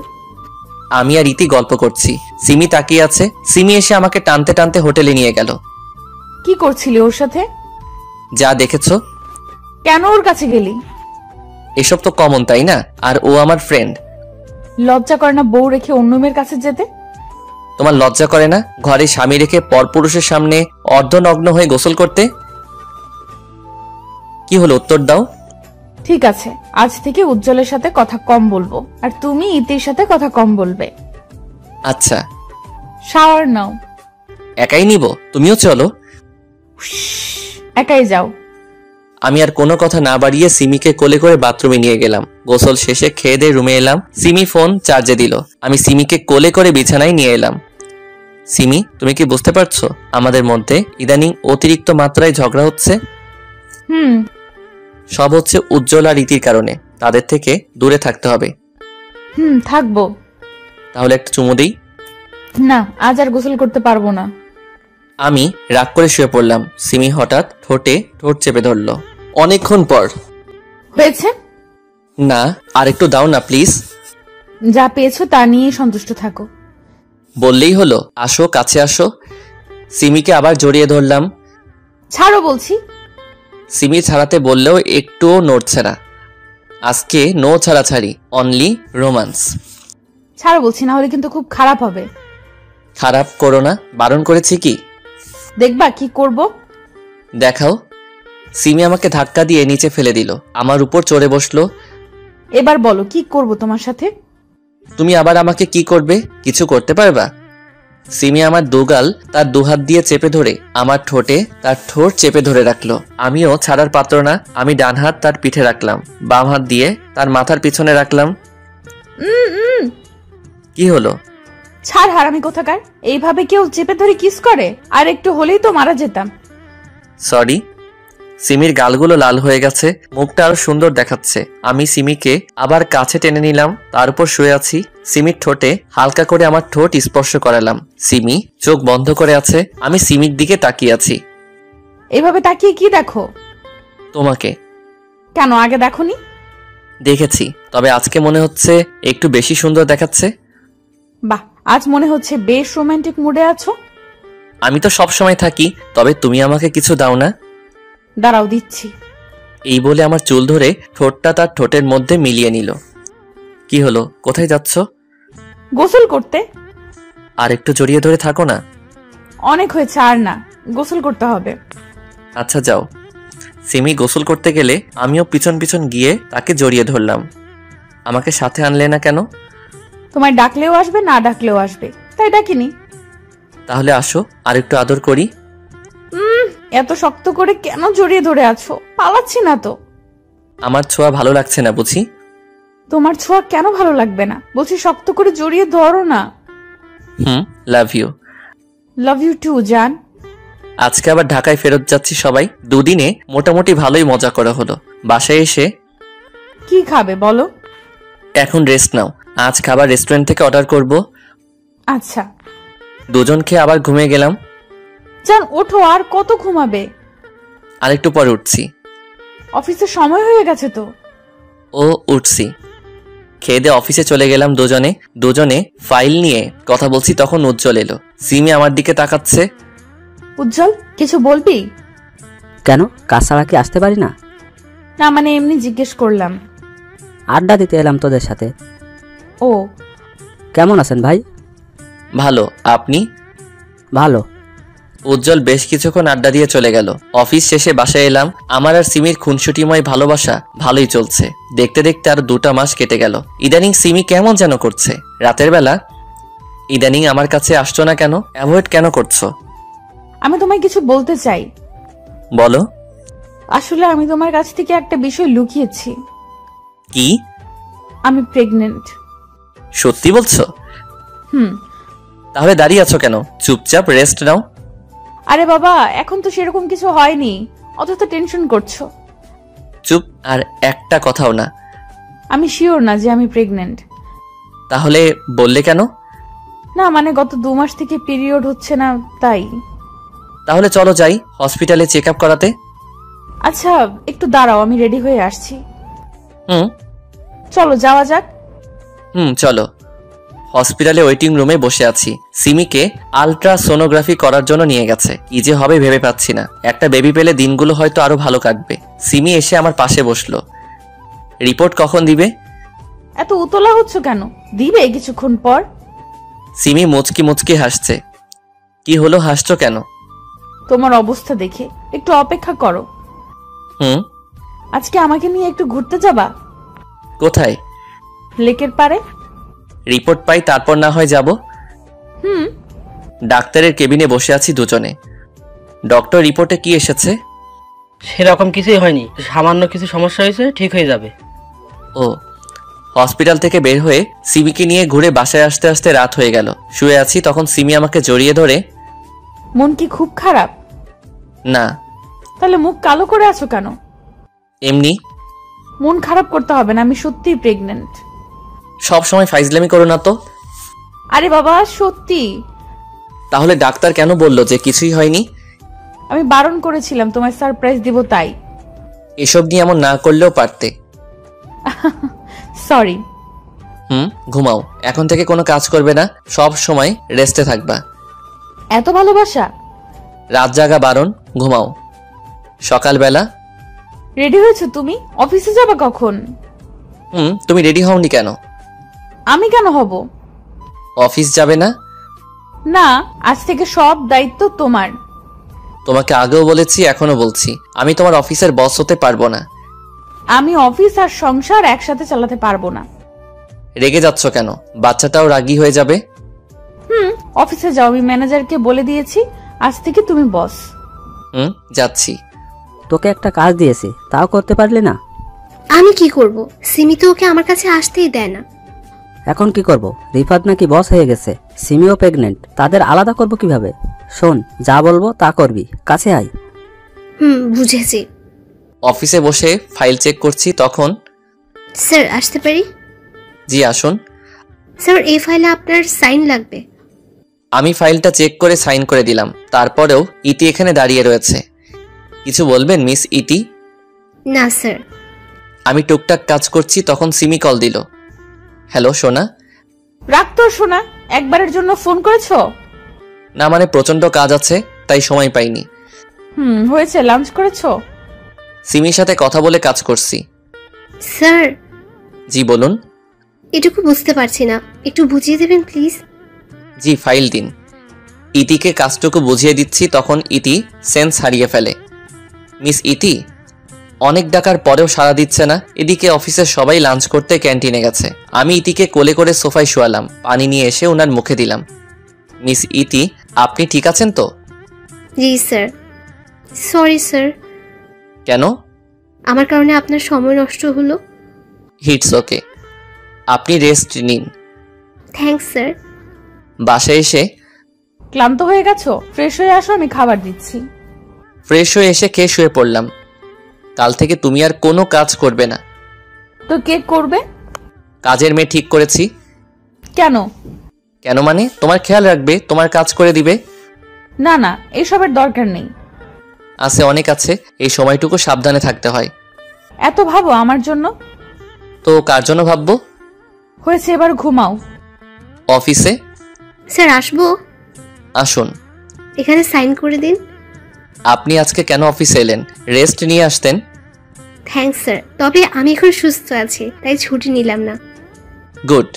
আমি আর ইতি গল্প করছি, সিমি তাকিয়ে আছে। সিমি এসে আমাকে টানতে টানতে হোটেলে নিয়ে গেল। কি করছিলি ওর সাথে? যা দেখেছো। কেন ওর কাছে গেলি? এসব তো কমন, তাই না? আর ও আমার ফ্রেন্ড। লজ্জা করে না বউ রেখে অন্য মেয়ের কাছে যেতে? তোমার লজ্জা করে না ঘরে স্বামী রেখে পরপুরুষের সামনে অর্ধনগ্ন হয়ে গোসল করতে? কি হলো, উত্তর দাও। ঠিক আছে, আজ থেকে উজ্জ্বলের সাথে কথা কম বলবো, আর তুমি ইতির সাথে কথা কম বলবে। আচ্ছা। শাওয়ার নাও। একাই নিব? তুমিও চলো। একাই যাও। আমি আর কোনো কথা না বাড়িয়ে সিমিকে কোলে করে বাথরুমে নিয়ে গেলাম। গোসল শেষে খেয়ে দিয়ে রুমে এলাম। সিমি ফোন চার্জে দিল। আমি সিমিকে কোলে করে বিছানায় নিয়ে এলাম। সিমি, তুমি কি বুঝতে পারছো আমাদের মধ্যে ইদানিং অতিরিক্ত মাত্রায় ঝগড়া হচ্ছে? সব হচ্ছে উজ্জ্বল আর রীতির কারণে। তাদের থেকে দূরে থাকতে হবে। থাকবো। তাহলে একটা চুমু দিই? না, আজ আর গোসল করতে পারবো না। আমি রাগ করে শুয়ে পড়লাম। সিমি হঠাৎ ঠোঁটে ঠোঁট চেপে ধরল। অনেকক্ষণ পর। হয়েছে? না, আর একটু দাও না প্লিজ। যা পেয়েছো তা নিয়েই সন্তুষ্ট থাকো। বললেই হলো। আসো, কাছে আসো। সিমিকে আবার জড়িয়ে ধরলাম। ছাড়ো বলছি। সিমি ছাড়াতে বললেও একটুও নড়ছে না। আজকে নো ছাড়াছাড়ি, অনলি রোমান্স। ছাড়ো বলছি, না হলে কিন্তু খুব খারাপ হবে। খারাপ করো না, বারণ করেছি কি? দেখবা কি করব। দেখাও। সিমি আমাকে ধাক্কা দিয়ে নিচে ফেলে দিল। আমার উপর চড়ে বসলো। এবার বলো কি করব তোমার সাথে? তুমি আবার আমাকে কি করবে? কিছু করতে পারবা? সিমি আমার দুগাল তার দুহাত দিয়ে চেপে ধরে আমার ঠোঁটে তার ঠোঁট চেপে ধরে রাখলো। আমিও ছাড়ার পাত্র না। আমি ডান হাত তার পিঠে রাখলাম, বাম হাত দিয়ে তার মাথার পিছনে রাখলাম। কি হলো? ছাড় হারামি কোথাকার। এইভাবে কেউ চেপে ধরে কিস করে? আর একটু হলেই তো মারা যেতাম। সরি। সিমির গালগুলো লাল হয়ে গেছে, মুখটা আরো সুন্দর দেখাচ্ছে। আমি সিমিকে আবার কাছে টেনে নিলাম। তার উপর শুয়ে আছি। সিমির ঠোঁটে হালকা করে আমার ঠোঁট স্পর্শ করালাম। সিমি চোখ বন্ধ করে আছে। আমি সিমির দিকে তাকিয়ে আছি। এভাবে তাকিয়ে কি দেখো? তোমাকে। কেন, আগে দেখোনি? দেখেছি, তবে আজকে মনে হচ্ছে একটু বেশি সুন্দর দেখাচ্ছে। বাহ, আজ মনে হচ্ছে বেশ রোমান্টিক মুডে আছো। আমি তো সব সময় থাকি, তবে তুমি আমাকে কিছু দাও না? দাঁড়াও, দিচ্ছি। এই বলে আমার চুল ধরে ঠোঁটটা তার ঠোঁটের মধ্যে মিলিয়ে নিল। কি হলো? কোথায় যাচ্ছ? গোসল করতে। আর একটু জড়িয়ে ধরে থাকো না। অনেক হয়েছে, আর না, গোসল করতে হবে। আচ্ছা যাও। সিমি গোসল করতে গেলে আমিও পিছন পিছন গিয়ে তাকে জড়িয়ে ধরলাম। আমাকে সাথে আনলে না কেন? তোমায় ডাকলেও আসবে, না ডাকলেও আসবে, তাই ডাকিনি। তাহলে আসো, আর একটু আদর করি। এত শক্ত করে কেন জড়িয়ে ধরে আছো? পালাচ্ছি না তো। আমার ছোঁয়া ভালো লাগছে না বুঝি? তোমার ছোঁয়া কেন ভালো লাগবে না? বলছি শক্ত করে জড়িয়ে ধরো না। Love you. Love you too জান। আজকে আবার ঢাকায় ফেরত যাচ্ছি সবাই। দুদিনে মোটামুটি ভালোই মজা করা হলো। বাসায় এসে কি খাবে বলো? এখন রেস্ট নাও। আজ খাবার রেস্টুরেন্ট থেকে অর্ডার করব। আচ্ছা। দুজন খেয়ে আবার ঘুমিয়ে গেলাম। জান ওঠো, আর কত ঘুমাবে? আরেকটু পরে উঠছি। অফিসের সময় হয়ে গেছে তো। ও, উঠছি। খেয়ে দিয়ে অফিসে চলে গেলাম দুজনে ফাইল নিয়ে কথা বলছি, তখন উজ্জ্বল এলো। সিমি আমার দিকে তাকাচ্ছে। উজ্জ্বল, কিছু বলবি? কেন, কাজ ছাড়া কি আসতে পারি না? না মানে এমনি জিজ্ঞেস করলাম। আড্ডা দিতে এলাম তোদের সাথে। ও, কেমন আছেন ভাই? ভালো, আপনি? ভালো। উজ্জ্বল বেশ কিছুক্ষণ আড্ডা দিয়ে চলে গেল। অফিস শেষে বাসায় এলাম। আমার আর সিমির খুনসুটিময় ভালোবাসা ভালোই চলছে। দেখতে দেখতে আর 2টা মাস কেটে গেল। ইদানিং সিমি কেমন যেন করছে। রাতের বেলা ইদানিং আমার কাছে আসছো না কেন? অ্যাভয়েড কেন করছো? আমি তোমায় কিছু বলতে চাই। বলো। আসলে আমি তোমার কাছ থেকে একটা বিষয় লুকিয়েছি। কি? আমি প্রেগনেন্ট। সত্যি বলছো? তাহলে দাঁড়িয়ে আছো কেন? চুপচাপ রেস্ট নাও। আরে বাবা, এখন তো সেরকম কিছু হয়নি, অত টেনশন করছো। চুপ, আর একটা কথাও না। আমি শিওর না যে আমি প্রেগনেন্ট। তাহলে বললে কেন? না মানে গত 2 মাস থেকে পিরিয়ড হচ্ছে না, তাই। তাহলে চলো যাই হসপিটালে চেক আপ করাতে। আচ্ছা একটু দাঁড়াও, আমি রেডি হয়ে আসছি। চলো যাওয়া যাক। চলো। হসপিটালে ওয়েটিং রুমে বসে আছি। সিমিকে আলট্রাসোনোগ্রাফি করার জন্য নিয়ে গেছে। কি যে হবে ভেবে পাচ্ছি না। একটা বেবি পেলে দিনগুলো হয়তো আরো ভালো কাটবে। সিমি এসে আমার পাশে বসলো। রিপোর্ট কখন দিবে? এত উতলা হচ্ছ কেন? দিবে কিছুক্ষণ পর। সিমি মুচকি মুচকি হাসছে। কি হলো, হাসছো কেন? তোমার অবস্থা দেখে। একটু অপেক্ষা করো। আজকে আমাকে নিয়ে একটু ঘুরতে যাবা? কোথায়? লেকের পারে। রিপোর্ট পাই তারপর না হয় যাব। ডাক্তারের কেবিনে বসে আছি দুজনে। ডক্টর রিপোর্টে কি এসেছে? সেরকম কিছুই হয়নি, সামান্য কিছু সমস্যা হয়েছে, ঠিক হয়ে যাবে। ও, হসপিটাল থেকে বের হয়ে সিমিকে নিয়ে ঘুরে বাসায় আসতে আসতে রাত হয়ে গেল। শুয়ে আছি, তখন সিমি আমাকে জড়িয়ে ধরে, মন কি খুব খারাপ? না। তাহলে মুখ কালো করে আছো কেন? এমনি। মন খারাপ করতে হবে না, আমি সত্যিই প্রেগনেন্ট। সব সময় ফাইজলামি করো না তো। আরে বাবা সত্যি। তাহলে ডাক্তার কেন বললো যে কিছুই হয়নি? আমি বারণ করেছিলাম তোমায় সারপ্রাইজ দিব তাই। এসব নিয়ে এমন না করলেও পারতে। সরি। ঘুমাও, এখন থেকে কোনো কাজ করবে না, সব সময় রেস্টে থাকবা। এত ভালোবাসা? রাত জাগা বারণ, ঘুমাও। সকালবেলা রেডি হয়েছো তুমি? অফিসে যাবে কখন? তুমি রেডি হওনি কেন? আমি কেন হব? অফিস যাবে না? না, আজ থেকে সব দায়িত্ব তোমার। তোমাকে আগেও বলেছি, এখনো বলছি, আমি তোমার অফিসের বস হতে পারবো না। আমি অফিস আর সংসার একসাথে চালাতে পারবো না। রেগে যাচ্ছ কেন? বাচ্চাটাও রাগী হয়ে যাবে। অফিসে যাও, আমি ম্যানেজারকে বলে দিয়েছি আজ থেকে তুমি বস। যাচ্ছি। তোকে একটা কাজ দিয়েছি, তাও করতে পারলি না? আমি কি করব? সিমি তো ওকে আমার কাছে আসতেই দেয় না। এখন কি করব? রিফাত নাকি বস হয়ে গেছে, সিমিও প্রেগনেন্ট, তাদের আলাদা করব কিভাবে? শোন, যা বলবো তা করবি, কাছে আয়। বুঝেছি। অফিসে বসে ফাইল চেক করছি, তখন স্যার আসতে পারি? জি আসুন। স্যার এই ফাইলে আপনার সাইন লাগবে। আমি ফাইলটা চেক করে সাইন করে দিলাম, তারপরেও ইতি এখানে দাঁড়িয়ে রয়েছে। কিছু বলবেন মিস ইতি? না স্যার। আমি টুকটাক কাজ করছি, তখন সিমি কল দিল। হ্যালো সোনা। রাখ তো সোনা, একবারের জন্য ফোন করেছো? না মানে প্রচন্ড কাজ আছে, তাই সময় পাইনি। হয়েছে, লাঞ্চ করেছো? সিমির সাথে কথা বলে কাজ করছি। স্যার। জি বলুন। এটুকু বুঝতে পারছি না, একটু বুঝিয়ে দেবেন প্লিজ। জি ফাইল দিন। ইতিকে কাজটুকু বুঝিয়ে দিচ্ছি, তখন ইতি সেন্স হারিয়ে ফেলে। মিস ইতি, অনেক ডাকার পরেও সাড়া দিচ্ছে না। এদিকে অফিসের সবাই লাঞ্চ করতে ক্যান্টিনে গেছে। আমি ইতিকে কোলে করে সোফায় শোয়ালাম, পানি নিয়ে এসে ওনার মুখে দিলাম। মিস ইতি, আপনি ঠিক আছেন তো? জি স্যার। Sorry sir. কেন? আমার কারণে আপনার সময় নষ্ট হলো। ইটস ওকে, আপনি রেস্ট নিন। Thanks sir. বাসায় এসে ক্লান্ত হয়ে গেছো? ফ্রেশ হয়ে আসো, আমি খাবার দিচ্ছি। ফ্রেশ হয়ে এসে খেয়ে শুয়ে পড়লাম। কাল থেকে তুমি আর কোনো কাজ করবে না। তো কে করবে? কাজের মেয়ে ঠিক করেছি। কেন? কেন মানে তোমার খেয়াল রাখবে, তোমার কাজ করে দিবে। না না, এসবের দরকার নেই। আছে, অনেক আছে, এই সময়টুকু সাবধানে থাকতে হয়। এত ভাবো আমার জন্য? তো কার জন্য ভাববো? হয়েছে, এবার ঘুমাও। অফিসে স্যার আসবো? আসুন। এখানে সাইন করে দিন। আপনি আজকে কেন অফিসে এলেন? রেস্ট নিয়ে আসতেন। থ্যাঙ্কস স্যার, তবে আমি এখন সুস্থ আছি, তাই ছুটি নিলাম না। গুড।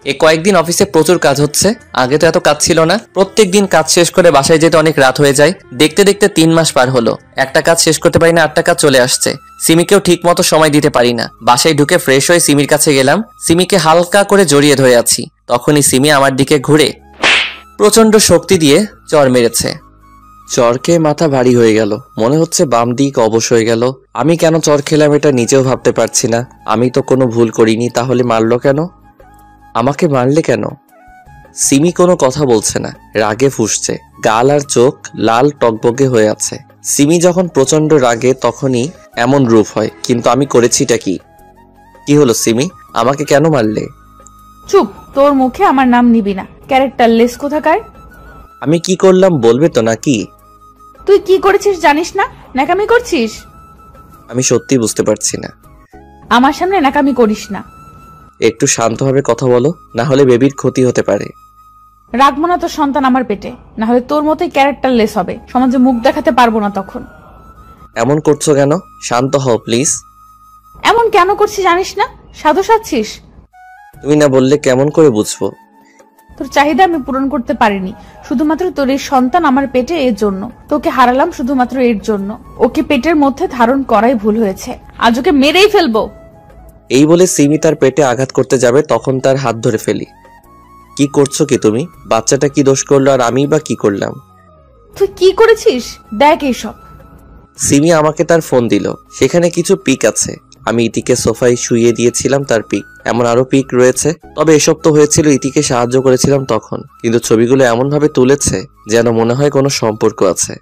এই কয়েকদিন অফিসে প্রচুর কাজ হচ্ছে, আগে তো এত কাজ ছিল না। প্রত্যেক দিন কাজ শেষ করে বাসায় যেতে অনেক রাত হয়ে যায়। দেখতে দেখতে 3 মাস পার হলো, একটা কাজ শেষ করতে পারি না, 8টা কাজ চলে আসছে। সিমিকেও ঠিক মতো সময় দিতে পারি না। বাসায় ঢুকে ফ্রেশ হয়ে সিমির কাছে গেলাম, সিমিকে হালকা করে জড়িয়ে ধরে আছি। তখনই সিমি আমার দিকে ঘুরে প্রচন্ড শক্তি দিয়ে চড় মেরেছে। চড় খেয়ে মাথা ভারী হয়ে গেল, মনে হচ্ছে বাম দিক অবশ হয়ে গেল। আমি কেন চড় খেলাম এটা নিজেও ভাবতে পারছি না। আমি তো কোনো ভুল করিনি, তাহলে মারলো কেন? আমাকে মারলে কেন? সিমি কোনো কথা বলছে না, রাগে ফুঁসছে, গাল আর চোখ লাল টকবগে হয়ে আছে। সিমি যখন প্রচন্ড রাগে তখনই এমন রূপ হয়, কিন্তু আমি করেছিটা কি? কি হলো সিমি, আমাকে কেন মারলে? চুপ, তোর মুখে আমার নাম নিবি না, ক্যারেক্টারলেস কোথাকার। আমি কি করলাম বলবে তো নাকি? তুই কি করেছিস জানিস না? নাকামি করছিস। আমি সত্যি বুঝতে পারছি না। আমার সামনে নাকামি করিস না। একটু শান্তভাবে কথা বলো, না হলে বেবির ক্ষতি হতে পারে। রাখবো না তোর সন্তান আমার পেটে, না হলে তোর মতোই ক্যারেক্টারলেস হবে, সমাজে মুখ দেখাতে পারবো না তখন। এমন করছো কেন? শান্ত হও প্লিজ। এমন কেন করছিস জানিস না? সাধু সাজছিস। তুমি না বললে কেমন করে বুঝবো? তোর চাহিদা আমি পূরণ করতে পারিনি, শুধুমাত্র তোর এই সন্তান আমার পেটে, এর জন্য তোকে হারালাম, শুধুমাত্র এর জন্য। ওকে পেটের মধ্যে ধারণ করাই ভুল হয়েছে, আজ ওকে মেরেই ফেলবো। এই বলে সিমি তার পেটে আঘাত করতে যাবে, তখন তার হাত ধরে ফেলি। কি করছো কি তুমি? বাচ্চাটা কি দোষ করলো আর আমি বা কি করলাম? তুই কি করেছিস দেখ এইসব। সিমি আমাকে তার ফোন দিল। সেখানে কিছু পিক আছে। আমি ইতিকে সোফায় শুইয়ে দিয়েছিলাম তার পিক। এমন আরো পিক রয়েছে, তবে এসব তো হয়েছিল ইতিকে সাহায্য করেছিলাম তখন। কিন্তু ছবিগুলো এমন ভাবে তুলেছে যেন মনে হয় কোনো সম্পর্ক আছে।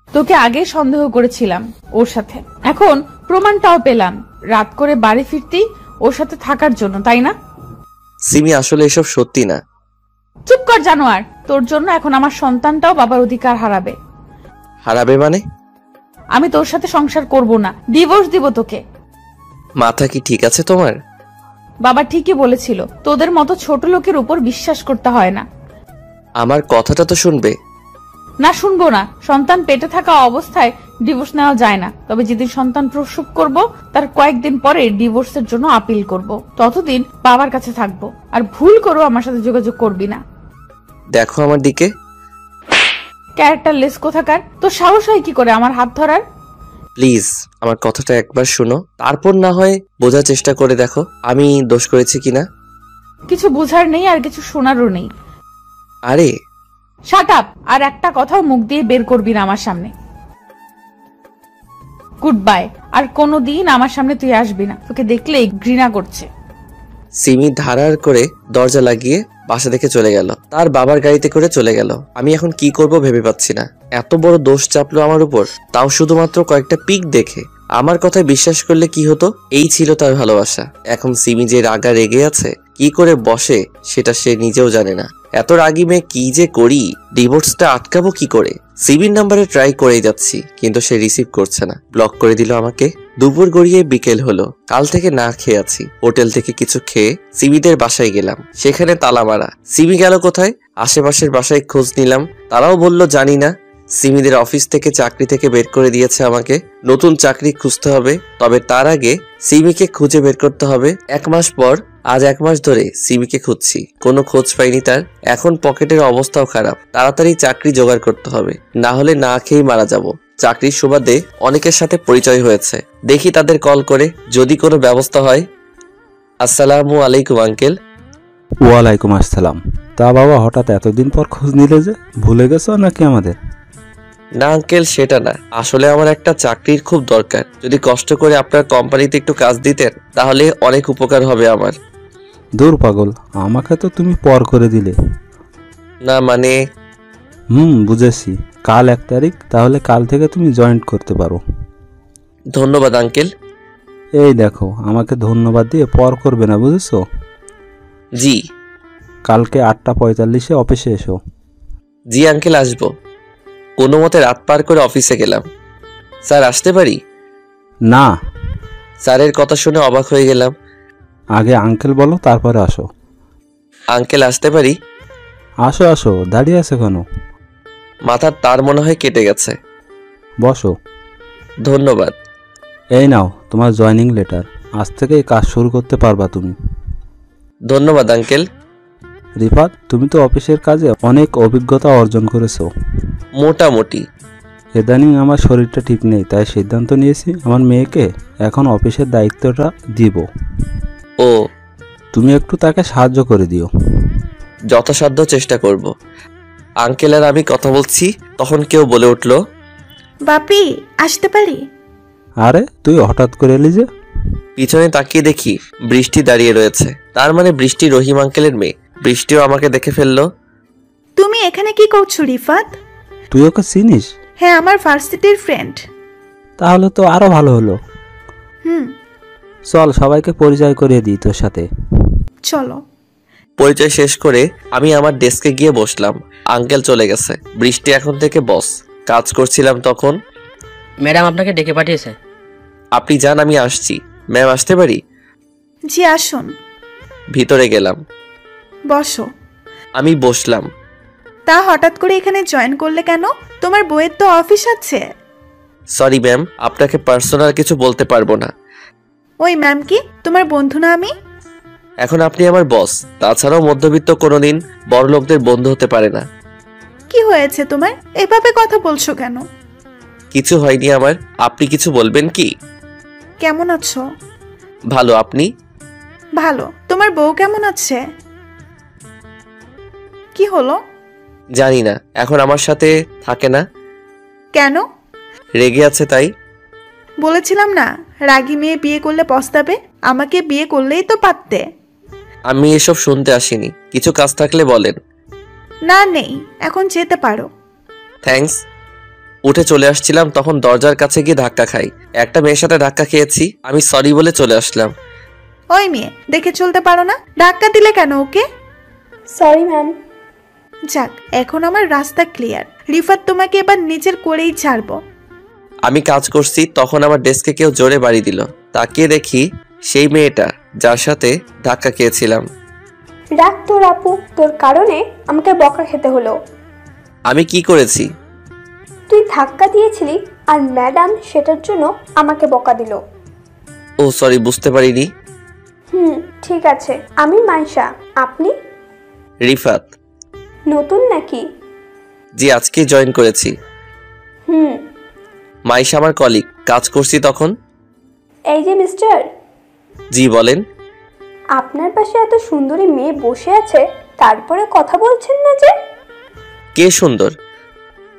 তোকে আগে সন্দেহ করেছিলাম ওর সাথে, এখন প্রমাণটাও পেলাম। রাত করে বাড়ি ফিরতেই ওর সাথে থাকার জন্য, তাই না? সিমি আসলে এসব সত্যি না। চুপ কর জানোয়ার, তোর জন্য এখন আমার সন্তানটাও বাবার অধিকার হারাবে। হারাবে মানে? আমি তোর সাথে সংসার করব না, ডিভোর্স দিব তোকে। মাথা কি ঠিক আছে তোমার? বাবা ঠিকই বলেছিল, তোদের মতো ছোট লোকের উপর বিশ্বাস করতে হয় না। আমার কথাটা তো শুনবে। না, শুনবো না। সন্তান পেটে থাকা অবস্থায় ডিভোর্স নেওয়া যায় না, তবে যেদিন সন্তান প্রসব করব তার কয়েকদিন পরে ডিভোর্সের জন্য আপিল করব। ততদিন বাবার কাছে থাকবো, আর ভুল করো আমার সাথে যোগাযোগ করবি না। দেখো আমার দিকে। ক্যারেক্টারলেস কোথাকার, তোর সাহস হয় কি করে আমার হাত ধরার? প্লিজ আমার কথাটা একবার শোনো, তারপর না হয় বোঝার চেষ্টা করে দেখো আমি দোষ করেছি কিনা। কিছু বুঝার নেই আর কিছু শোনারও নেই। আরে শাট আপ, আর একটা কথাও মুখ দিয়ে বের করবি না আমার সামনে। গুড বাই, আর কোনোদিন আমার সামনে তুই আসবি না, তোকে দেখলেই ঘৃণা করছে। সিমি ধারার করে দরজা লাগিয়ে বাসা থেকে চলে গেল। তার বাবার গাড়িতে করে চলে গেল। আমি এখন কি করব ভেবে পাচ্ছি না। এত বড় দোষ চাপলো আমার উপর, তাও শুধুমাত্র কয়েকটা পিক দেখে। আমার কথায় বিশ্বাস করলে কি হতো? এই ছিল তার ভালোবাসা। এখন সিমি যে রাগা রেগে আছে, কি করে বসে সেটা সে নিজেও জানে না। এত রাগি মেয়ে কি যে করি, ডিভোর্সটা আটকাবো কি করে? সিবির নাম্বারে ট্রাই করেই যাচ্ছি, কিন্তু সে রিসিভ করছে না, ব্লক করে দিল আমাকে। দুপুর গড়িয়ে বিকেল হলো। কাল থেকে না খেয়ে আছি। হোটেল থেকে কিছু খেয়ে সিবিদের বাসায় গেলাম, সেখানে তালা মারা। সিমি গেল কোথায়? আশেপাশের বাসায় খোঁজ নিলাম, তারাও বলল জানি না। সিমিদের অফিস থেকে চাকরি থেকে বের করে দিয়েছে আমাকে। নতুন চাকরি খুঁজতে হবে, তবে তার আগে সিমিকে খুঁজে বের করতে হবে। 1 মাস পর, আজ 1 মাস ধরে সিমিকে খুঁজছি, কোনো খোঁজ পাইনি তার। এখন পকেটের অবস্থাও খারাপ, তাড়াতাড়ি চাকরি জোগাড় করতে হবে, না হলে না খেয়েই মারা যাব। চাকরির সুবাদে অনেকের সাথে পরিচয় হয়েছে, দেখি তাদের কল করে যদি কোনো ব্যবস্থা হয়। আসসালামু আলাইকুম আঙ্কেল। ওয়ালাইকুম আসসালাম। তা বাবা, হঠাৎ এতদিন পর খোঁজ নিলে যে, ভুলে গেছো নাকি আমাদের? না আঙ্কেল, সেটা না। আসলে আমার একটা চাকরির খুব দরকার। যদি কষ্ট করে আপনার কোম্পানিতে একটু কাজ দিতেন তাহলে অনেক উপকার হবে আমার। দূর পাগল, আমাকে তো তুমি পর করে দিলে। না মানে? বুঝেছি। কাল 1 তারিখ, তাহলে কাল থেকে তুমি জয়েন্ট করতে পারো। ধন্যবাদ আঙ্কেল। এই দেখো, আমাকে ধন্যবাদ দিয়ে পর করবে না, বুঝেছো? জি। কালকে 8:45-এ অফিসে এসো। জি আঙ্কেল, আসবো। কোনো মতে রাত পার করে অফিসে গেলাম। স্যার আসতে পারি? না। স্যারের কথা শুনে অবাক হয়ে গেলাম। আগে আঙ্কেল বলো, তারপরে আসো। আঙ্কেল আসতে পারি? আসো আসো, দাঁড়িয়ে আছে কেন? মাথার তার মনে হয় কেটে গেছে। বসো। ধন্যবাদ। এই নাও তোমার জয়েনিং লেটার। আজ থেকেই কাজ শুরু করতে পারবা তুমি। ধন্যবাদ আঙ্কেল। রিফাত, তুমি তো অফিসের কাজে অনেক অভিজ্ঞতা অর্জন করেছো। মোটামুটি। ইদানিং আমার শরীরটা ঠিক নেই, তাই সিদ্ধান্ত নিয়েছি আমার মেয়েকে এখন অফিসের দায়িত্বটা দিব। ও, তুমি একটু তাকে সাহায্য করে দিও। যথাসাধ্য চেষ্টা করব। আঙ্কেল আর আমি কথা বলছি, তখন কেউ বলে উঠল, বাপি, আসতে পারি? আরে তুই হঠাৎ করে এলি যে? পিছনে তাকিয়ে দেখি বৃষ্টি দাঁড়িয়ে রয়েছে। তার মানে বৃষ্টি রহিম আঙ্কেলের মেয়ে। বৃষ্টিও আমাকে দেখে ফেললো। তুমি এখানে কি করছো রিফাত? তুই ওকে চিনিস? হ্যাঁ, আমার ভার্সিটির ফ্রেন্ড। তাহলে তো আরো ভালো হলো। চল সবাইকে পরিচয় করিয়ে দিই তোর সাথে। চলো। পরিচয় শেষ করে আমি আমার ডেস্কে গিয়ে বসলাম। আঙ্কেল চলে গেছে। বৃষ্টি এখন থেকে বস। কাজ করছিলাম তখন। ম্যাডাম আপনাকে ডেকে পাঠিয়েছে। আপনি যান, আমি আসছি। ম্যাম আসতে পারি? জি আসুন। ভিতরে গেলাম। বসো। আমি বসলাম। তা হঠাৎ করে এখানে জয়েন করলে কেন? তোমার বইয়ের তো অফিস আছে। সরি ম্যাম, আপনাকে পার্সোনাল কিছু বলতে পারবো না। ওই ম্যাম কি তোমার বন্ধু না আমি? এখন আপনি আমার বস। তাছাড়াও মধ্যবিত্ত কোনোদিন বড় লোকদের বন্ধু হতে পারে না। কি হয়েছে তোমার? এভাবে কথা বলছো কেন? কিছু হয়নি আমার। আপনি কিছু বলবেন কি? কেমন আছো? ভালো, আপনি? ভালো। তোমার বউ কেমন আছে? কি হলো? জানি না, এখন আমার সাথে থাকে না। কেন? রেগে আছে তাই? বলেছিলাম না, রাগী মেয়ে বিয়ে করলে পস্তাবে। আমাকে বিয়ে করলেই তো পারতে। আমি এসব শুনতে আসিনি, কিছু কাজ থাকলে বলেন। না নেই, এখন যেতে পারো। থ্যাঙ্কস। উঠে চলে আসছিলাম তখন দরজার কাছে গিয়ে ধাক্কা খাই। একটা মেয়ের সাথে ধাক্কা খেয়েছি, আমি সরি বলে চলে আসলাম। ওই মেয়ে, দেখে চলতে পারো না? ধাক্কা দিলে কেন ওকে? Sorry ma'am. যাক, এখন আমার রাস্তা ক্লিয়ার। রিফাত তোমাকে এবার নিজের করেই ছাড়বো। আমি কাজ করছি তখন আমার ডেস্কে কেউ জোরে বাড়ি দিল। তাকিয়ে দেখি সেই মেয়েটা যার সাথে ধাক্কা খেয়েছিলাম। রাগ তোর আপু, তোর কারণে আমাকে বকা খেতে হলো। আমি কি করেছি? তুই ধাক্কা দিয়েছিলি আর ম্যাডাম সেটার জন্য আমাকে বকা দিল। ও সরি, বুঝতে পারিনি। ঠিক আছে। আমি মাইশা, আপনি? রিফাত। নতুন নাকি? জি, আজকে জয়েন করেছি। মাইশা আমার কলিগ, কাজ করছি তখন। এই যে মিস্টার। জি বলেন। আপনার পাশে এত সুন্দরী মেয়ে বসে আছে, তারপরে কথা বলছেন না যে? কে সুন্দর?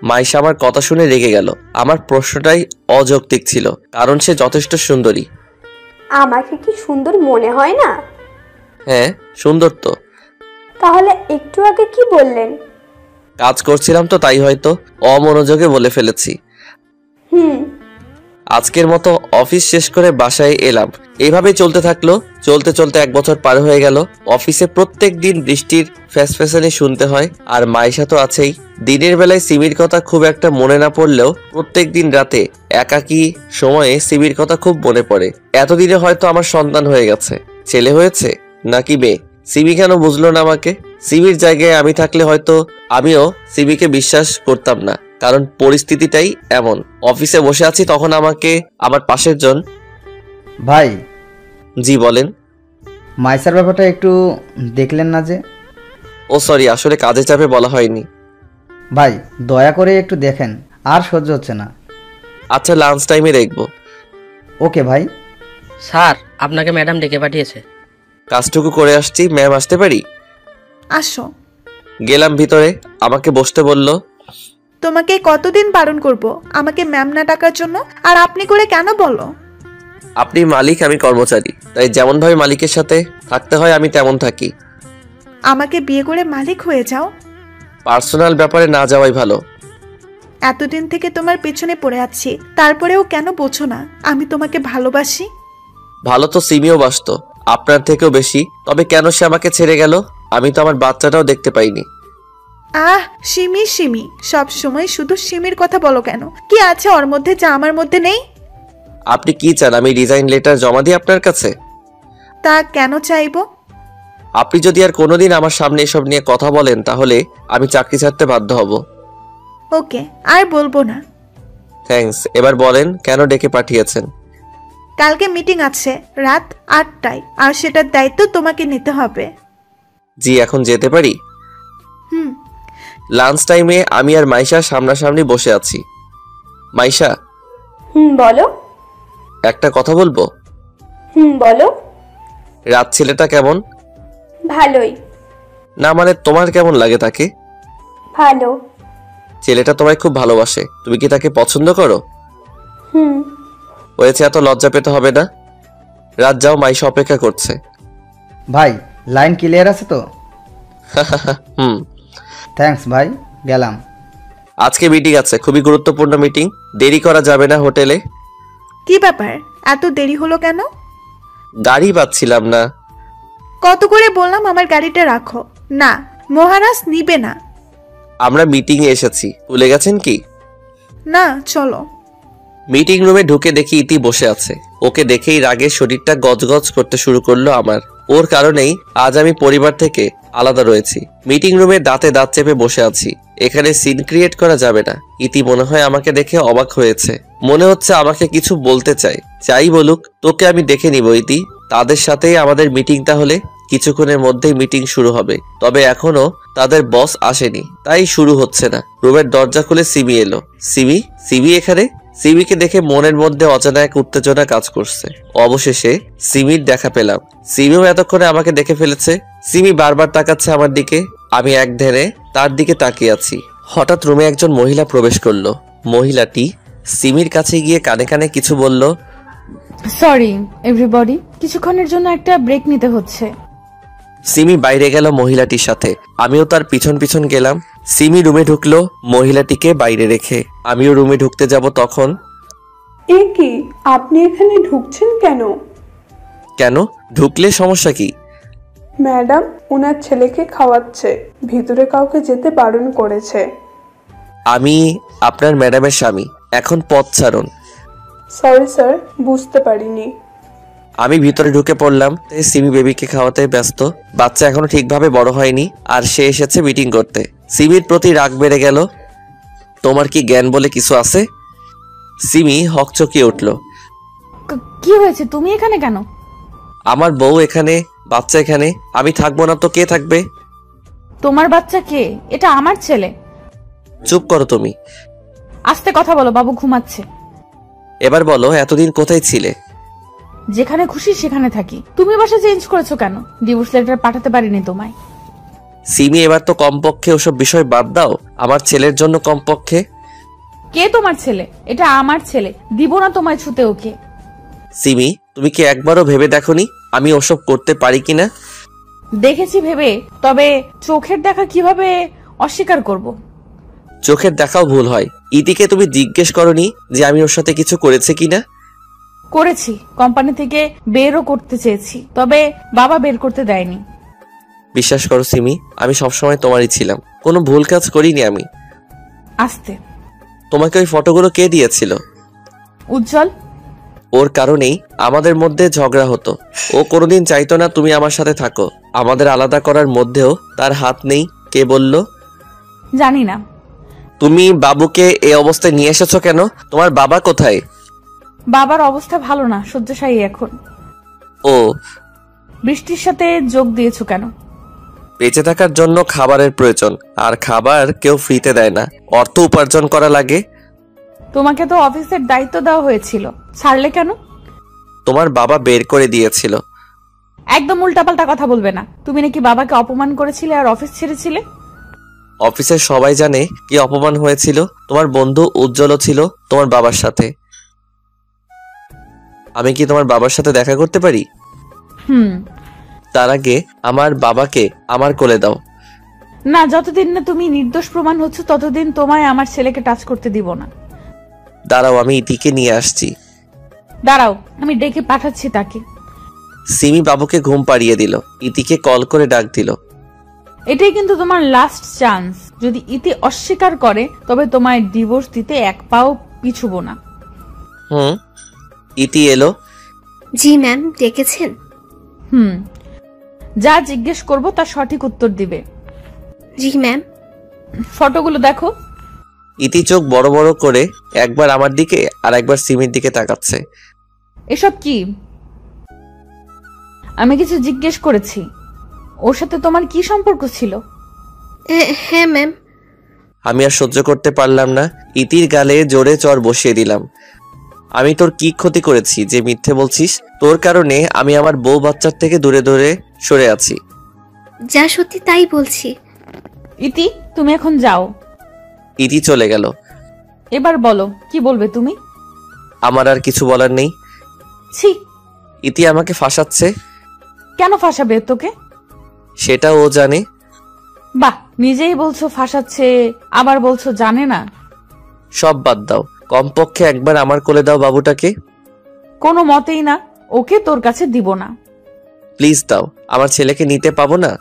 মাইশা আমার কথা শুনে রেগে গেল। আমার প্রশ্নটাই অযৌক্তিক ছিল, কারণ সে যথেষ্ট সুন্দরী। আমাকে কি সুন্দর মনে হয় না? হ্যাঁ, সুন্দর তো। তাহলে একটু আগে কি বললেন? কাজ করছিলাম তো, তাই হয়তো অমনোযোগে বলে ফেলেছি। আজকের মতো অফিস শেষ করে বাসায় এলাম। এইভাবেই চলতে থাকলো। চলতে চলতে 1 বছর পার হয়ে গেল। অফিসে প্রত্যেক দিন বৃষ্টির ফ্যাসফ্যাসানি শুনতে হয়, আর মাইশা তো আছেই। দিনের বেলায় সিমির কথা খুব একটা মনে না পড়লেও প্রত্যেক দিন রাতে একাকী সময়ে সিমির কথা খুব মনে পড়ে। এতদিনে হয়তো আমার সন্তান হয়ে গেছে। ছেলে হয়েছে নাকি মেয়ে, সিমি কেন বুঝলো না আমাকে? সিমির জায়গায় আমি থাকলে হয়তো আমিও সিমিকে বিশ্বাস করতাম না, কারণ পরিস্থিতিটাই এমন। অফিসে বসে আছি তখন আমাকে আমার পাশের জন। ভাই। জি বলেন। মাইসার ব্যাপারটা একটু দেখলেন না যে? ও সরি, আসলে কাজে চাপে বলা হয়নি। ভাই দয়া করে একটু দেখেন, আর সহ্য হচ্ছে না। আচ্ছা, লাঞ্চ টাইমে দেখবো। ওকে ভাই। স্যার, আপনাকে ম্যাডাম ডেকে পাঠিয়েছে। কাজটুকু করে আসছি, ম্যাম আসতে পারি? আসো। গেলাম ভিতরে, আমাকে বসতে বলল। তোমাকে কতদিন বারণ করব আমাকে ম্যাম না ডাকার জন্য? আর আপনি করে কেন বলো? আপনি মালিক, আমি কর্মচারী, তাই যেমন ভাবে মালিকের সাথে থাকতে হয় আমি তেমন থাকি। আমাকে বিয়ে করে মালিক হয়ে যাও। পার্সোনাল ব্যাপারে না যাওয়াই ভালো। এতদিন থেকে তোমার পেছনে পড়ে আছি, তারপরেও কেন বোঝো না আমি তোমাকে ভালোবাসি? ভালো তো সিমিও বাসতো, আপনার থেকেও বেশি। তবে কেন সে আমাকে ছেড়ে গেল? আমি তো আমার বাচ্চাটাও দেখতে পাইনি। আহ, সিমি সিমি, সব সময় শুধু সিমির কথা বলো কেন? কি আছে ওর মধ্যে যা আমার মধ্যে নেই? আপনি কি চান আমি রিজাইন লেটার জমা দিই আপনার কাছে? তা কেন চাইবো? আপনি যদি আর কোনোদিন আমার সামনে এসব নিয়ে কথা বলেন তাহলে আমি চাকরি ছাড়তে বাধ্য হব। ওকে, আর বলবো না। থ্যাঙ্কস। এবার বলেন কেন ডেকে পাঠিয়েছেন? কালকে মিটিং আছে রাত 8টায়, আর সেটার দায়িত্ব তোমাকে নিতে হবে। জি, এখন যেতে পারি? লাঞ্চ টাইমে আমি আর মাইশা সামনাসামনি বসে আছি। মাইশা। বলো। একটা কথা বলবো। বলো। রাত ছেলেটা কেমন? ভালোই। না মানে তোমার কেমন লাগে তাকে? ভালো। ছেলেটা তোমায় খুব ভালোবাসে, তুমি কি তাকে পছন্দ করো? হয়েছে, এত লজ্জা পেতে হবে না। রাত যাও, মাইশা অপেক্ষা করছে। ভাই লাইন ক্লিয়ার আছে তো? থ্যাঙ্কস ভাই, গেলাম। আজকে মিটিং আছে, খুবই গুরুত্বপূর্ণ মিটিং, দেরি করা যাবে না হোটেলে। কি ব্যাপার, এত দেরি হলো কেন? গাড়ি পাচ্ছিলাম না। কত করে বললাম আমার গাড়িটা রাখো। না, মহারাজ নিবে না। আমরা মিটিং এ এসেছি, ভুলে গেছেন কি? না, চলো। মিটিং রুমে ঢুকে দেখি ইতি বসে আছে। ওকে দেখেই রাগে শরীরটা গজগজ করতে শুরু করলো আমার। ওর কারণেই আজ আমি পরিবার থেকে আলাদা রয়েছি। মিটিং রুমে দাঁতে দাঁত চেপে বসে আছি। এখানে সিন ক্রিয়েট করা যাবে না। ইতি মনে হয় আমাকে দেখে অবাক হয়েছে, মনে হচ্ছে আমাকে কিছু বলতে চায়। যাই বলুক, তোকে আমি দেখে নিব ইতি। তাদের সাথেই আমাদের মিটিং, তাহলে কিছুক্ষণের মধ্যেই মিটিং শুরু হবে। তবে এখনো তাদের বস আসেনি, তাই শুরু হচ্ছে না। রুমের দরজা খুলে সিমি এলো। সিমি? সিমি এখানে? সিমিকে দেখে মনের মধ্যে অজানা এক উত্তেজনা কাজ করছে। অবশেষে সিমির দেখা পেলাম। সিমিও এতক্ষণে আমাকে দেখে ফেলেছে। সিমি বারবার তাকাচ্ছে আমার দিকে, আমি এক ধ্যানে তার দিকে তাকিয়ে আছি। হঠাৎ রুমে একজন মহিলা প্রবেশ করলো। মহিলাটি সিমির কাছে গিয়ে কানে কানে কিছু বলল। সরি এভরিবডি, কিছুক্ষণের জন্য একটা ব্রেক নিতে হচ্ছে। সিমি বাইরে গেল মহিলাটির সাথে, আমিও তার পিছন পিছন গেলাম। সিমি রুমে ঢুকলো মহিলাটিকে বাইরে রেখে, আমিও রুমে ঢুকতে যাব তখন। এ কি, আপনি এখানে ঢুকছেন কেন? কেন, ঢুকলে সমস্যা কি? ম্যাডাম ওনার ছেলেকে খাওয়াচ্ছে, ভিতরে কাউকে যেতে বারণ করেছে। আমি আপনার ম্যাডামের স্বামী, এখন পথ ছাড়ুন। সরি স্যার, বুঝতে পারিনি। আমি ভিতরে ঢুকে পড়লাম। সিমি বেবিকে খাওয়াতে ব্যস্ত, বাচ্চা এখনো ঠিকভাবে বড় হয়নি, আর সে এসেছে মিটিং করতে। সিমির প্রতি রাগ বেড়ে গেল। তোমার কি জ্ঞান বলে কিছু আছে? সিমি হকচকিয়ে উঠল। কি হয়েছে, তুমি এখানে কেন? আমার বউ এখানে, বাচ্চা এখানে, আমি থাকবো না তো কে থাকবে? তোমার বাচ্চা কে? এটা আমার ছেলে। চুপ করো তুমি। আস্তে কথা বলো, বাবু ঘুমাচ্ছে। এবার বলো, এতদিন কোথায় ছিলে? যেখানে খুশি সেখানে থাকি। তুমি বাসা চেঞ্জ করেছো কেন? ডিভোর্স লেটার পাঠাতে পারিনি তোমায়। সিমি এবার তো কমপক্ষে ওসব বিষয় বাদ দাও, আমার ছেলের জন্য কমপক্ষে। কে তোমার ছেলে? এটা আমার ছেলে, দিব না তোমায় ছুতে ওকে। সিমি, তুমি কি একবারও ভেবে দেখোনি আমি ওসব করতে পারি কিনা? দেখেছি ভেবে, তবে চোখের দেখা কিভাবে অস্বীকার করব? চোখের দেখাও ভুল হয়। ইতিকে তুমি জিজ্ঞেস করনি যে আমি ওর সাথে কিছু করেছে কিনা? করেছি, কোম্পানি থেকে বেরও করতে চেয়েছি, তবে বাবা বের করতে দেয়নি। বিশ্বাস করো সিমি, আমি সবসময় তোমারই ছিলাম, কোনো ভুল কাজ করিনি আমি। আস্তে। তোমাকে ওই ফটোগুলো কে দিয়েছিল? উজ্জ্বল। ওর কারণেই আমাদের মধ্যে ঝগড়া হতো। ও কোনোদিন চাইতো না তুমি আমার সাথে থাকো। আমাদের আলাদা করার মধ্যেও তার হাত নেই। কে বলল? জানি না। তুমি বাবুকে এই অবস্থায় নিয়ে এসেছো কেন? তোমার বাবা কোথায়? বাবার অবস্থা ভালো না, শয্যাশায়ী এখন। ও। বৃষ্টির সাথে যোগ দিয়েছো কেন? বেঁচে থাকার জন্য খাবারের প্রয়োজন, আর খাবার কেউ ফ্রিতে দেয় না, অর্থ উপার্জন করা লাগে। তোমাকে তো অফিসের দায়িত্ব দেওয়া হয়েছিল, ছাড়লে কেন? তোমার বাবা বের করে দিয়েছিল। একদম উল্টাপাল্টা কথা বলবে না। তুমি নাকি বাবাকে অপমান করেছিলে আর অফিস ছেড়েছিলে। অফিসের সবাই জানে কি অপমান হয়েছিল। তোমার বন্ধু উজ্জ্বলও ছিল তোমার বাবার সাথে। আমি কি তোমার বাবার সাথে দেখা করতে পারি? তার আগে আমার বাবাকে আমার কোলে দাও। না, যতদিন না তুমি নির্দোষ প্রমাণ হচ্ছে ততদিন তোমায় আমার ছেলেকে টাচ করতে দিব না। দাঁড়াও, আমি ইতিকে নিয়ে আসছি। দাঁড়াও, আমি ডেকে পাঠাচ্ছি তাকে। সিমি বাবুকে ঘুম পাড়িয়ে দিল, ইতিকে কল করে ডাক দিল। এটাই কিন্তু তোমার লাস্ট চান্স। যদি ইতি অস্বীকার করে তবে তোমায় ডিভোর্স দিতে এক পাও পিছুব না। ইতি এলো। জি ম্যাম, ডেকেছেন? যা জিজ্ঞেস করব তার সঠিক উত্তর দিবে। জি ম্যাম। ফটোগুলো দেখো। ইতি চোখ বড় বড় করে একবার আমার দিকে আর একবার সিমির দিকে তাকাচ্ছে। এসব কি? আমি কিছু জিজ্ঞেস করেছি। ওর সাথে তোমার কি সম্পর্ক ছিল? হ্যাঁ ম্যাম। আমি আর সহ্য করতে পারলাম না, ইতির গালে জোরে চড় বসিয়ে দিলাম। আমি তোর কি ক্ষতি করেছি যে মিথ্যে বলছিস? তোর কারণে আমি আমার বউ বাচ্চার থেকে দূরে দূরে সরে আছি। যা সত্যি তাই বলছি। ইতি, তুমি এখন যাও। ইতি চলে গেল। এবার বলো, কি বলবে তুমি? আমার আর কিছু বলার নেই। ছি। ইতি আমাকে ফাঁসাচ্ছে। কেন ফাঁসাবে তোকে? সেটা ও জানে। বাহ, নিজেই বলছো ফাঁসাচ্ছে, আবার বলছো জানে না। সব বাদ দাও, কমপক্ষে একবার আমার কোলে দাও বাবুটাকে। কোনো মতেই না, ওকে তোর কাছে দিব না। প্লিজ দাও, আমার ছেলেকে নিতে পাবো না।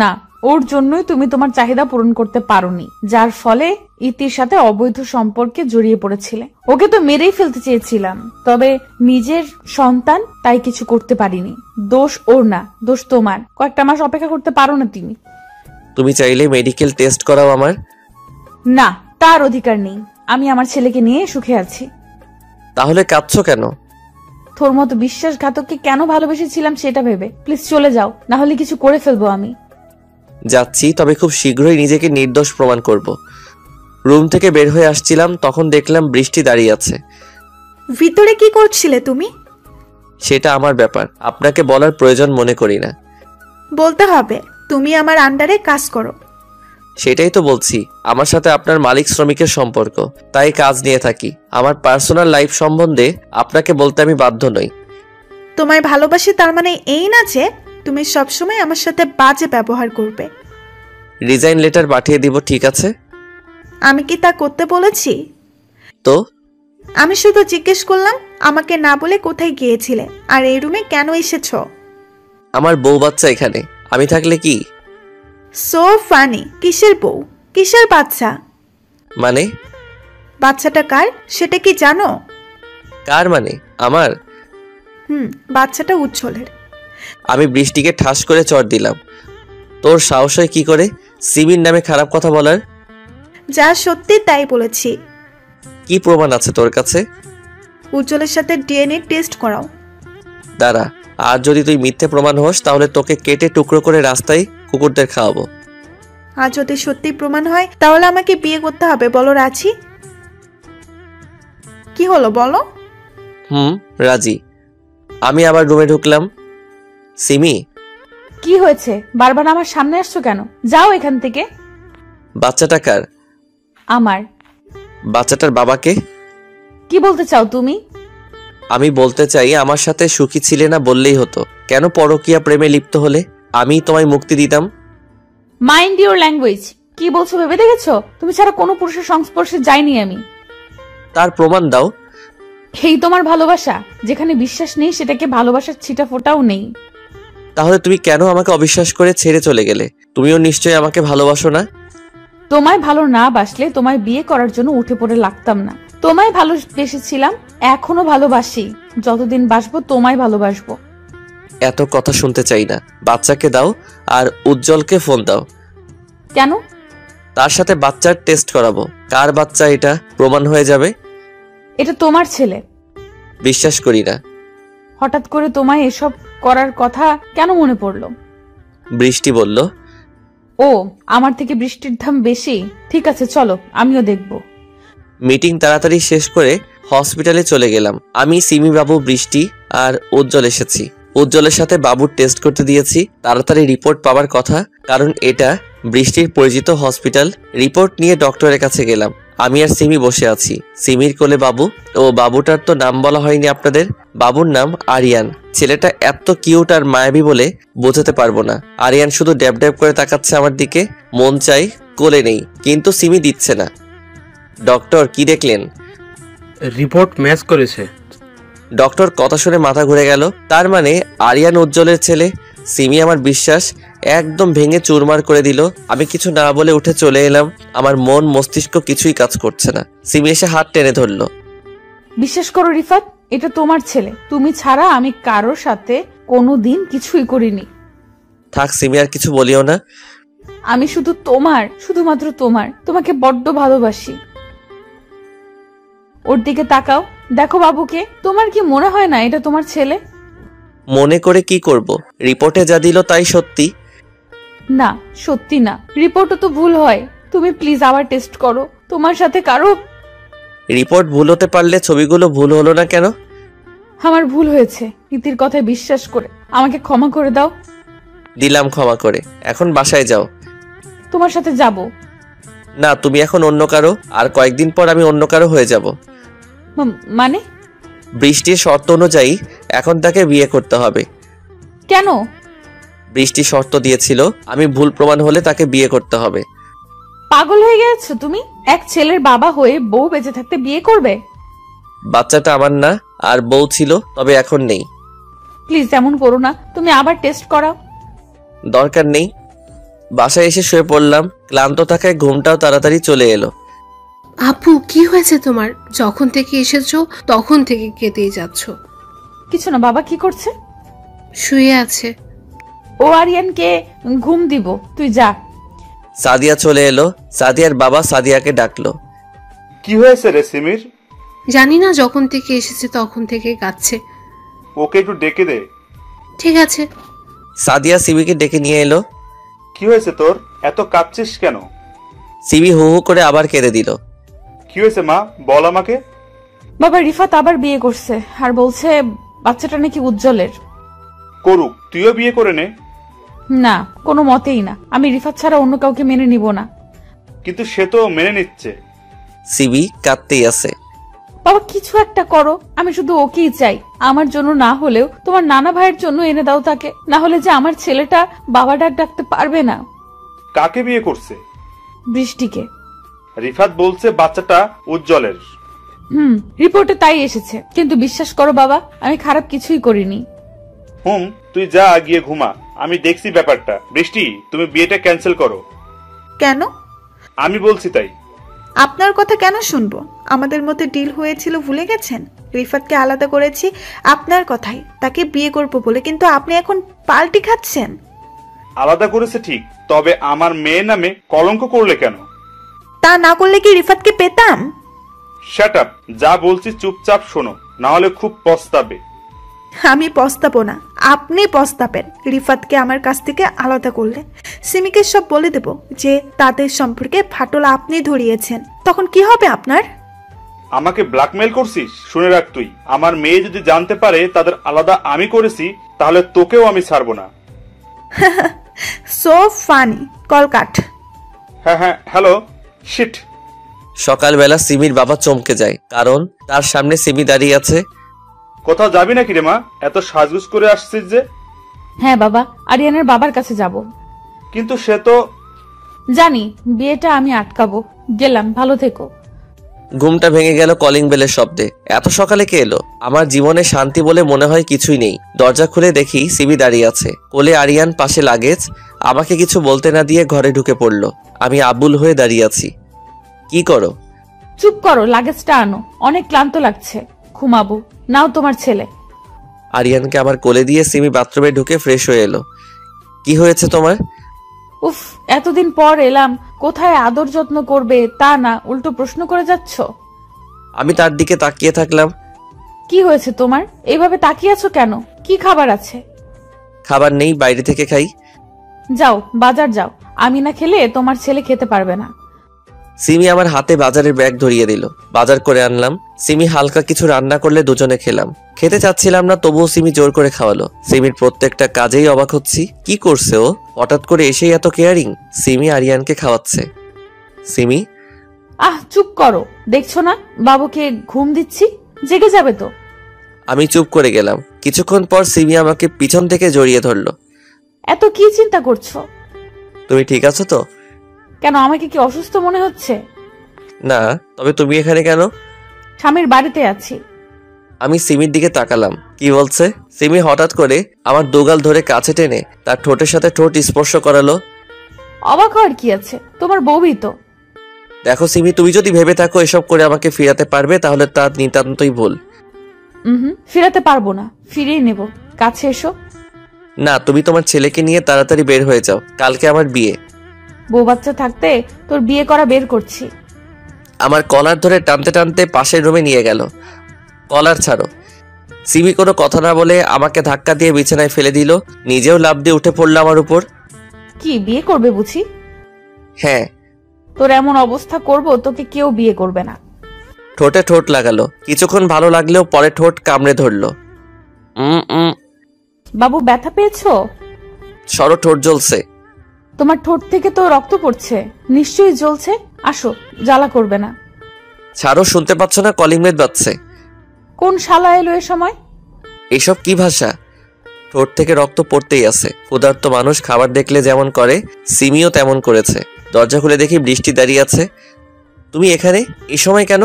না, ওর জন্যই তুমি তোমার চাহিদা পূরণ করতে পারোনি, যার ফলে ইতির সাথে অবৈধ সম্পর্কে জড়িয়ে পড়েছিলে। ওকে তো মেরেই ফেলতে চেয়েছিলাম, তবে নিজের সন্তান তাই কিছু করতে পারিনি। দোষ ওর না, দোষ তোমার। কয়েকটা মাস অপেক্ষা করতে পারো না তুমি? তুমি চাইলে মেডিকেল টেস্ট করাও আমার। না, তার অধিকার নেই। আমি আমার ছেলেকে নিয়ে সুখে আছি। তাহলে কাঁদছো কেন? তোর মতো বিশ্বাসঘাতককে কেন ভালোবেসেছিলাম সেটা ভেবে। প্লিজ চলে যাও, না হলে কিছু করে ফেলবো আমি। যাচ্ছি, তবে খুব শীঘ্রই নিজেকে নির্দোষ প্রমাণ করব। রুম থেকে বের হয়ে আসছিলাম, তখন দেখলাম বৃষ্টি দাঁড়িয়ে আছে। ভিতরে কি করছিলে তুমি? সেটা আমার ব্যাপার, আপনাকে বলার প্রয়োজন মনে করি না। বলতে হবে, তুমি আমার আন্ডারে কাজ করো। সেটাই তো বলছি, আমার সাথে আপনার মালিক শ্রমিকের সম্পর্ক, তাই কাজ নিয়ে থাকি। আমার পার্সোনাল লাইফ সম্বন্ধে আপনাকে বলতে আমি বাধ্য নই। তোমায় ভালোবাসি তার মানে এই না যে তুমি সবসময় আমার সাথে বাজে ব্যবহার করবে। রিজাইন লেটার পাঠিয়ে দিব, ঠিক আছে? আমি কি তা করতে বলেছি? তো আমি শুধু জিজ্ঞেস করলাম আমাকে না বলে কোথায় গিয়েছিলে আর এই রুমে কেন এসেছো। আমার বউ বাচ্চা এখানে, আমি থাকলে কি? So funny. কিসের বউ, কিসের বাচ্চা? মানে? বাচ্চাটা কার সেটা কি জানো? কার মানে? আমার? বাচ্চাটা উজ্জ্বলের। আমি বৃষ্টিকে ঠাস করে চড় দিলাম। তোর সাহস হয় কি করে সিমির নামে খারাপ কথা বলার? যা সত্যি তাই বলেছি। কি প্রমাণ আছে তোর কাছে? উজ্জ্বলের সাথে ডিএনএ টেস্ট করাও। দাঁড়া, আর যদি তুই মিথ্যে প্রমাণ হোস তাহলে তোকে কেটে টুকরো করে রাস্তায় কুকুরদের খাওয়াবো। আর যদি সত্যি প্রমাণ হয় তাহলে আমাকে বিয়ে করতে হবে, বলো রাজি? কি হলো বলো? রাজি। আমি আবার রুমে ঢুকলাম। সিমি, কি হয়েছে? বারবার আমার সামনে আসছো কেন? যাও এখান থেকে। বাচ্চাটা কার? আমার। বাচ্চাটার বাবাকে? কি বলতে চাও তুমি? আমি বলতে চাই আমার সাথে সুখী ছিলে না বললেই হতো, কেন পরকীয়া প্রেমে লিপ্ত হলে? আমি তোমায় মুক্তি দিতাম। Mind your language. কি বলছো ভেবে দেখেছো? তুমি ছাড়া কোনো পুরুষের সংস্পর্শে যাইনি আমি। তার প্রমাণ দাও। এই তোমার ভালোবাসা, যেখানে বিশ্বাস নেই সেটাকে ভালোবাসার ছিটা ফোটাও নেই। তাহলে তুমি কেন আমাকে অবিশ্বাস করে ছেড়ে চলে গেলে? তুমিও নিশ্চয়ই আমাকে ভালোবাসো না? তোমায় ভালো না বাসলে তোমায় বিয়ে করার জন্য উঠে পড়ে লাগতাম না। তোমায় ভালোবেসেছিলাম, এখনো ভালোবাসি। যতদিন বাসবো তোমায় ভালোবাসবো। এত কথা শুনতে চাই না। বাচ্চাকে দাও আর উজ্জ্বলকে ফোন দাও। কেন? তার সাথে বাচ্চার টেস্ট করাবো। কার বাচ্চা এটা প্রমাণ হয়ে যাবে। এটা তোমার ছেলে। বিশ্বাস করি না। হঠাৎ করে তোমায় এসব করার কথা কেন মনে পড়লো? বৃষ্টি বলল। ও, আমার থেকে বৃষ্টির দাম বেশি। ঠিক আছে চলো, আমিও দেখব। মিটিং তাড়াতাড়ি শেষ করে হসপিটালে চলে গেলাম। আমি, সিমি বাবু, বৃষ্টি আর উজ্জ্বল এসেছি। উজ্জ্বলের সাথে বাবুর টেস্ট করতে দিয়েছি। তাড়াতাড়ি রিপোর্ট পাওয়ার কথা, কারণ এটা বৃষ্টির পরিচিত হসপিটাল। রিপোর্ট নিয়ে ডক্টরের কাছে গেলাম। আমি আর সিমি বসে আছি। সিমির কোলে বাবু। ও বাবুটার তো নাম বলা হয়নি আপনাদের। বাবুর নাম আরিয়ান। ছেলেটা এত কিউট আর মায়াবী বলে বোঝাতে পারবো না। আরিয়ান শুধু ড্যাব ড্যাব করে তাকাচ্ছে আমার দিকে। মন চাই কোলে নেই, কিন্তু সিমি দিচ্ছে না। ডক্টর, কি দেখলেন? রিপোর্ট ম্যাচ করেছে। ডক্টর কথা শুনে মাথা ঘুরে গেল। তার মানে আরিয়ান উজ্জ্বলের ছেলে। সিমি আমার বিশ্বাস একদম ভেঙে চুরমার করে দিল। আমি কিছু না বলে উঠে চলে এলাম। আমার মন মস্তিষ্ক কিছুই কাজ করছে না। সিমি এসে হাত টেনে ধরলো। বিশ্বাস করো রিফাত, এটা তোমার ছেলে। তুমি ছাড়া আমি কারোর সাথে কোনোদিন কিছুই করিনি। থাক সিমি, আর কিছু বলিও না। আমি শুধু তোমার, শুধুমাত্র তোমার। তোমাকে বড্ড ভালোবাসি। ওর দিকে তাকাও, দেখো বাবুকে। তোমার কি মনে হয় না এটা তোমার ছেলে? মনে করে কি করব? রিপোর্টে যা দিল তাই সত্যি। না, সত্যি না। রিপোর্টও তো ভুল হয়। তুমি প্লিজ আবার টেস্ট করো। তোমার সাথে কারো। রিপোর্ট ভুল হতে পারলে ছবিগুলো ভুল হলো না কেন? আমার ভুল হয়েছে। নীতির কথায় বিশ্বাস করে আমাকে ক্ষমা করে দাও। দিলাম ক্ষমা করে। এখন বাসায় যাও। তোমার সাথে যাব না, তুমি এখন অন্য কারো, আর কয়েকদিন পর আমি অন্য কারো হয়ে যাব। মানে? বৃষ্টির শর্ত অনুযায়ী এখন তাকে বিয়ে করতে হবে। কেন? বৃষ্টি শর্ত দিয়েছিল আমি ভুল প্রমাণ হলে তাকে বিয়ে করতে হবে। পাগল হয়ে গেছো তুমি? এক ছেলের বাবা হয়ে বউ বেঁচে থাকতে বিয়ে করবে? বাচ্চাটা আমার না, আর বউ ছিল, তবে এখন নেই। প্লিজ এমন করো না। তুমি আবার টেস্ট করাও। দরকার নেই। বাসায় এসে শুয়ে পড়লাম। ক্লান্ত থাকায় ঘুমটাও তাড়াতাড়ি চলে এলো। আপু, কি হয়েছে তোমার? যখন থেকে এসেছো তখন থেকে কেঁদেই যাচ্ছ। কিছু না। বাবা কি করছে? শুয়ে আছে। ও আরিয়ানকে ঘুম দিব, তুই যা। সাদিয়া চলে এলো। সাদিয়ার বাবা সাদিয়াকে ডাকলো। কি হয়েছে রে সিমির? জানি না, যখন থেকে এসেছে তখন থেকে কাঁদছে। ওকে একটু ডেকে দে। ঠিক আছে। সাদিয়া সিমিকে ডেকে নিয়ে এলো। কি হয়েছে তোর? এত কাঁদছিস কেন? সিমি হু হু করে আবার কেঁদে দিল। কি হয়েছে মা, বল আমাকে। বাবা, রিফাত আবার বিয়ে করছে আর বলছে বাচ্চাটা নাকি উজ্জ্বলের। করুক, তুইও বিয়ে করে নে। না, কোনো মতেই না। আমি রিফাত ছাড়া অন্য কাউকে মেনে নিব না। কিন্তু সে তো মেনে নিচ্ছে। সিমি কাঁদতেই আছে। বাবা কিছু একটা করো, আমি শুধু ওকেই চাই। আমার জন্য না হলেও তোমার নানা ভাইয়ের জন্য এনে দাও তাকে, না হলে যে আমার ছেলেটা বাবা ডাক ডাকতে পারবে না। কাকে বিয়ে করছে? বৃষ্টিকে। রিফাত বলছে বাচ্চাটা উজ্জ্বলের। রিপোর্টে তাই এসেছে, কিন্তু বিশ্বাস করো বাবা, আমি খারাপ কিছুই করিনি। তুই যা গিয়ে ঘুমা, আমি দেখছি ব্যাপারটা। বৃষ্টি, তুমি বিয়েটা ক্যান্সেল করো। কেন? আমি বলছি তাই। আপনার কথা কেন শুনবো? আমাদের মধ্যে ডিল হয়েছিল ভুলে গেছেন? রিফাতকে আলাদা করেছি আপনার কথাই, তাকে বিয়ে করবো বলে, কিন্তু আপনি এখন পাল্টি খাচ্ছেন। আলাদা করেছে ঠিক, তবে আমার মেয়ে নামে কলঙ্ক করলে কেন? তা না করলে কি রিফাতকে পেতাম? শাট আপ, যা বলছি চুপচাপ শোনো, না হলে খুব পস্তাবে। আমি পস্তাবো না, আপনি পস্তাবেন রিফাতকে আমার কাছ থেকে আলাদা করলে। সিমিকে সব বলে দেব যে তাদের সম্পর্কে ফাটল আপনি ধরিয়েছেন, তখন কি হবে আপনার? আমাকে ব্ল্যাকমেল করছিস? শুনে রাখ, তুই আমার মেয়ে যদি জানতে পারে তাদের আলাদা আমি করেছি, তাহলে তোকেও আমি ছাড়বো না। So funny. কল কাট। হ্যাঁ, হ্যালো। শিট। সকালবেলা সিমির বাবা চমকে যায়, কারণ তার সামনে সিমি দাঁড়িয়ে আছে। কোথাও যাবি নাকি রে মা? এত সাজগুজ করে আসছিস যে? হ্যাঁ বাবা, আরিয়ানের বাবার কাছে যাব। কিন্তু সে তো। জানি, বিয়েটা আমি আটকাবো। গেলাম, ভালো থেকো। ঘুমটা ভেঙে গেল কলিং বেলের শব্দে। এত সকালে কে এলো? আমার জীবনে শান্তি বলে মনে হয় কিছুই নেই। দরজা খুলে দেখি সিমি দাঁড়িয়ে আছে, কোলে আরিয়ান, পাশে লাগেজ। আমাকে কিছু বলতে না দিয়ে ঘরে ঢুকে পড়লো। আমি আবুল হয়ে দাঁড়িয়ে আছি। কি করো? চুপ করো, লাগেজটা আনো, অনেক ক্লান্ত লাগছে, ঘুমাবো। নাও তোমার ছেলে। আরিয়ানকে আমার কোলে দিয়ে সিমি বাথরুমে ঢুকে ফ্রেশ হয়ে এলো। কি হয়েছে তোমার? উফ, এতদিন পর এলাম, কোথায় আদর যত্ন করবে তা না, উল্টো প্রশ্ন করে যাচ্ছ। আমি তার দিকে তাকিয়ে থাকলাম। কি হয়েছে তোমার? এইভাবে তাকিয়ে আছো কেন? কি খাবার আছে? খাবার নেই, বাইরে থেকে খাই। যাও, বাজার যাও, আমি না খেলে তোমার ছেলে খেতে পারবে না। সিমি আমার হাতে বাজারের ব্যাগ ধরিয়ে দিল। বাজার করে আনলাম। সিমি হালকা কিছু রান্না করলে দুজনে খেলাম। খেতে চাচ্ছিলাম না, তবুও সিমি জোর করে খাওয়ালো। সিমির প্রত্যেকটা কাজেই অবাক হচ্ছি, কি করছে ও? হঠাৎ করে এসেই এত কেয়ারিং। সিমি আরিয়ানকে খাওয়াচ্ছে। সিমি, চুপ করো, দেখছো না বাবুকে ঘুম দিচ্ছি, জেগে যাবে তো। আমি চুপ করে গেলাম। কিছুক্ষণ পর সিমি আমাকে পিছন থেকে জড়িয়ে ধরলো। এত কি চিন্তা করছো? তুমি ঠিক আছো তো? কেন, আমাকে কি অসুস্থ মনে হচ্ছে? না, তবে তুমি এখানে কেন? স্বামীর বাড়িতে আছি। আমি সিমির দিকে তাকালাম। কি বলছে? সিমি হঠাৎ করে আমার দুগাল ধরে কাছে টেনে তার ঠোঁটের সাথে ঠোঁট স্পর্শ করালো। অবাক হওয়ার কি আছে, তোমার বউই তো। দেখো সিমি, তুমি যদি ভেবে থাকো এসব করে আমাকে ফিরাতে পারবে, তাহলে তা নিতান্তই ভুল। ফিরাতে পারবো না, ফিরিয়ে নেব। কাছে এসো। না, তুমি তোমার ছেলেকে নিয়ে তাড়াতাড়ি বের হয়ে যাও, কালকে আমার বিয়ে। বউ বাচ্চা থাকতে তোর বিয়ে করা বের করছি। আমার কলার ধরে টানতে টানতে পাশের রুমে নিয়ে গেল। কলার ছাড়ো। সিমি কোনো কথা না বলে আমাকে ধাক্কা দিয়ে বিছানায় ফেলে দিল। নিজেও লাফ দিয়ে উঠে পড়লো আমার উপর। কি বিয়ে করবে বুঝি? হ্যাঁ। তোর এমন অবস্থা করব, তোকে কেউ বিয়ে করবে না। ঠোঁটে ঠোঁট লাগালো। কিছুক্ষণ ভালো লাগলেও পরে ঠোঁট কামড়ে ধরলো। বাবু, ব্যথা পেয়েছো? সরো, ঠোঁট জ্বলছে। তোমার ঠোঁট থেকে তো রক্ত পড়ছে, নিশ্চয়ই জ্বলছে। আসো, জ্বালা করবে না। ছাড়ো, শুনতে পাচ্ছ না কলিং বেল বাজছে? কোন শালা এলো এ সময়? এসব কি ভাষা? ঠোঁট থেকে রক্ত পড়তেই আছে। ক্ষুধার্ত মানুষ খাবার দেখলে যেমন করে, সিমিও তেমন করেছে। দরজা খুলে দেখি বৃষ্টি দাঁড়িয়ে আছে। তুমি এখানে এই সময় কেন?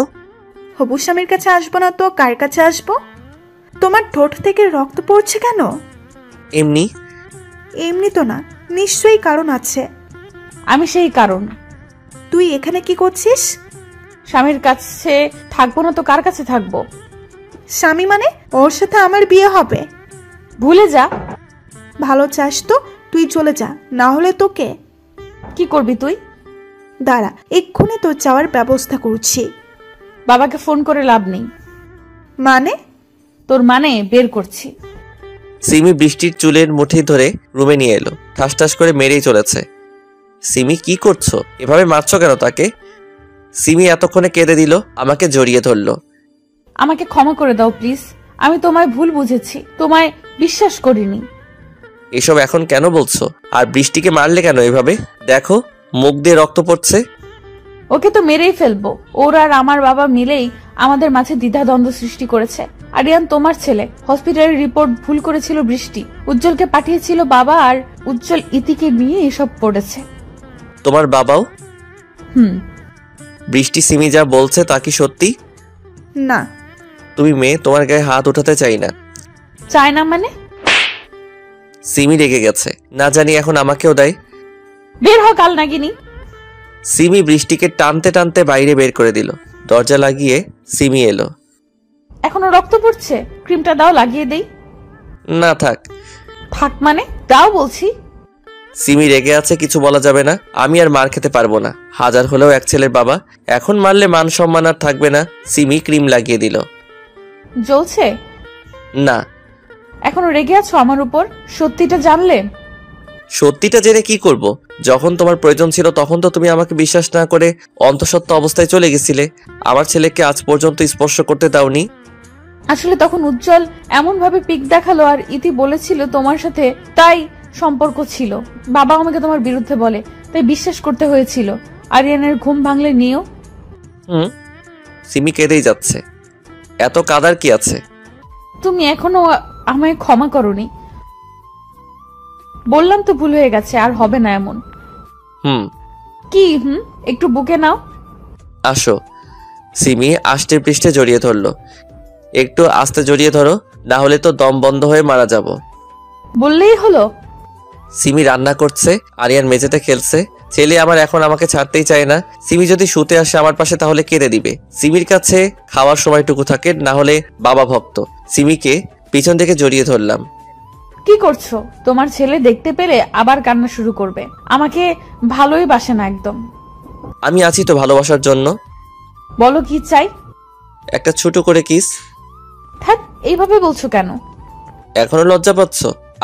হবু স্বামীর কাছে আসবো না তো কার কাছে আসবো? তোমার ঠোঁট থেকে রক্ত পড়ছে কেন? এমনি। এমনি তো না, নিশ্চয়ই কারণ আছে। আমি সেই কারণ। তুই এখানে কি করছিস? স্বামীর কাছে থাকবো না তো কার কাছে থাকবো? স্বামী মানে? ওর সাথে আমার বিয়ে হবে। ভুলে যা। ভালো চাস তো তুই চলে যা, না হলে তোকে। কি করবি তুই? দাঁড়া, এক্ষুনি তোর যাওয়ার ব্যবস্থা করছি। বাবাকে ফোন করে লাভ নেই। মানে? তোর মানে বের করছি। সিমি বৃষ্টির চুলের মুঠি ধরে রুমে নিয়ে এলো। ঠাস ঠাস করে মেরেই চলেছে। সিমি, কি করছো? এভাবে মারছো কেন তাকে? সিমি এতক্ষণে কেঁদে দিল, আমাকে জড়িয়ে ধরলো। আমাকে ক্ষমা করে দাও প্লিজ, আমি তোমায় ভুল বুঝেছি, তোমায় বিশ্বাস করিনি। এসব এখন কেন বলছো? আর বৃষ্টিকে মারলে কেন এভাবে? দেখো, মুখ দিয়ে রক্ত পড়ছে। ওকে তো মেরেই ফেলবো। ওরা আর আমার বাবা মিলেই আমাদের মাঝে দ্বিধাদ্বন্দ্ব সৃষ্টি করেছে। আরিয়ান তোমার ছেলে, হসপিটালের রিপোর্ট ভুল করেছিল বৃষ্টি, উজ্জ্বলকে পাঠিয়েছিল বাবা, আর উজ্জ্বল ইতিকে নিয়ে এসব পড়েছে। তোমার বাবাও? বৃষ্টি সিমি যা বলছে তা কি সত্যি? না। তুমি মেয়ে, তোমার গায়ে হাত উঠাতে চাই না। চায় না মানে? সিমি রেগে গেছে, না জানি এখন আমাকেও দেয়। বের হ কাল নাগিনী। সিমি বৃষ্টিকে টানতে টানতে বাইরে বের করে দিল। দরজা লাগিয়ে সিমি এলো। এখনো রক্ত পড়ছে, ক্রিমটা দাও লাগিয়ে দেই। না থাক। থাক মানে? দাও বলছি। সিমি রেগে আছে, কিছু বলা যাবে না। আমি আর মার খেতে পারবো না, হাজার হলেও এক ছেলের বাবা। এখন মারলে মান সম্মান আর থাকবে না। সিমি ক্রিম লাগিয়ে দিল। জ্বলছে? না। এখনো রেগে আছো আমার উপর? সত্যিটা জানলে? সত্যিটা জেনে কি করব? যখন তোমার প্রয়োজন ছিল তখন তো তুমি আমাকে বিশ্বাস না করে অন্তঃসত্ত্বা অবস্থায় চলে গেছিলে। আমার ছেলেকে আজ পর্যন্ত স্পর্শ করতে দাওনি। আসলে তখন উজ্জ্বল এমন ভাবে পিক দেখালো আর ইতি বলেছিল তোমার সাথে তাই সম্পর্ক ছিল। বাবা আমাকে তোমার বিরুদ্ধে বলে, তাই বিশ্বাস করতে হয়েছিল। আরিয়ানের ঘুম ভাঙলে নিও। সিমি কেঁদেই যাচ্ছে। এত কাদার কি আছে? তুমি এখনো আমায় ক্ষমা করোনি। বললাম তো ভুল হয়ে গেছে, আর হবে না এমন। কি একটু বুকে নাও। আসো। সিমি আষ্টে পৃষ্ঠে জড়িয়ে ধরলো। একটু আস্তে জড়িয়ে ধরো, না হলে তো দম বন্ধ হয়ে মারা যাব। বললেই হলো। সিমি রান্না করছে, আরিয়ান মেঝেতে খেলছে। ছেলে আমার এখন আমাকে ছাড়তেই চায় না। সিমি যদি শুতে আসে আমার পাশে তাহলে কেঁদে দিবে। সিমির কাছে খাওয়ার সময়টুকু থাকে, না হলে বাবা ভক্ত। সিমিকে পিছন থেকে জড়িয়ে ধরলাম। কি করছো? তোমার ছেলে দেখতে পেলে আবার কান্না শুরু করবে। আমাকে ভালোই বাসে না একদম। আমি আছি তো ভালোবাসার জন্য। বলো কি চাই? একটা ছোট করে কিস। থাক, এইভাবে বলছো কেন? এখনো লজ্জা পাচ্ছ?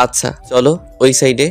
আচ্ছা চলো ওই সাইডে।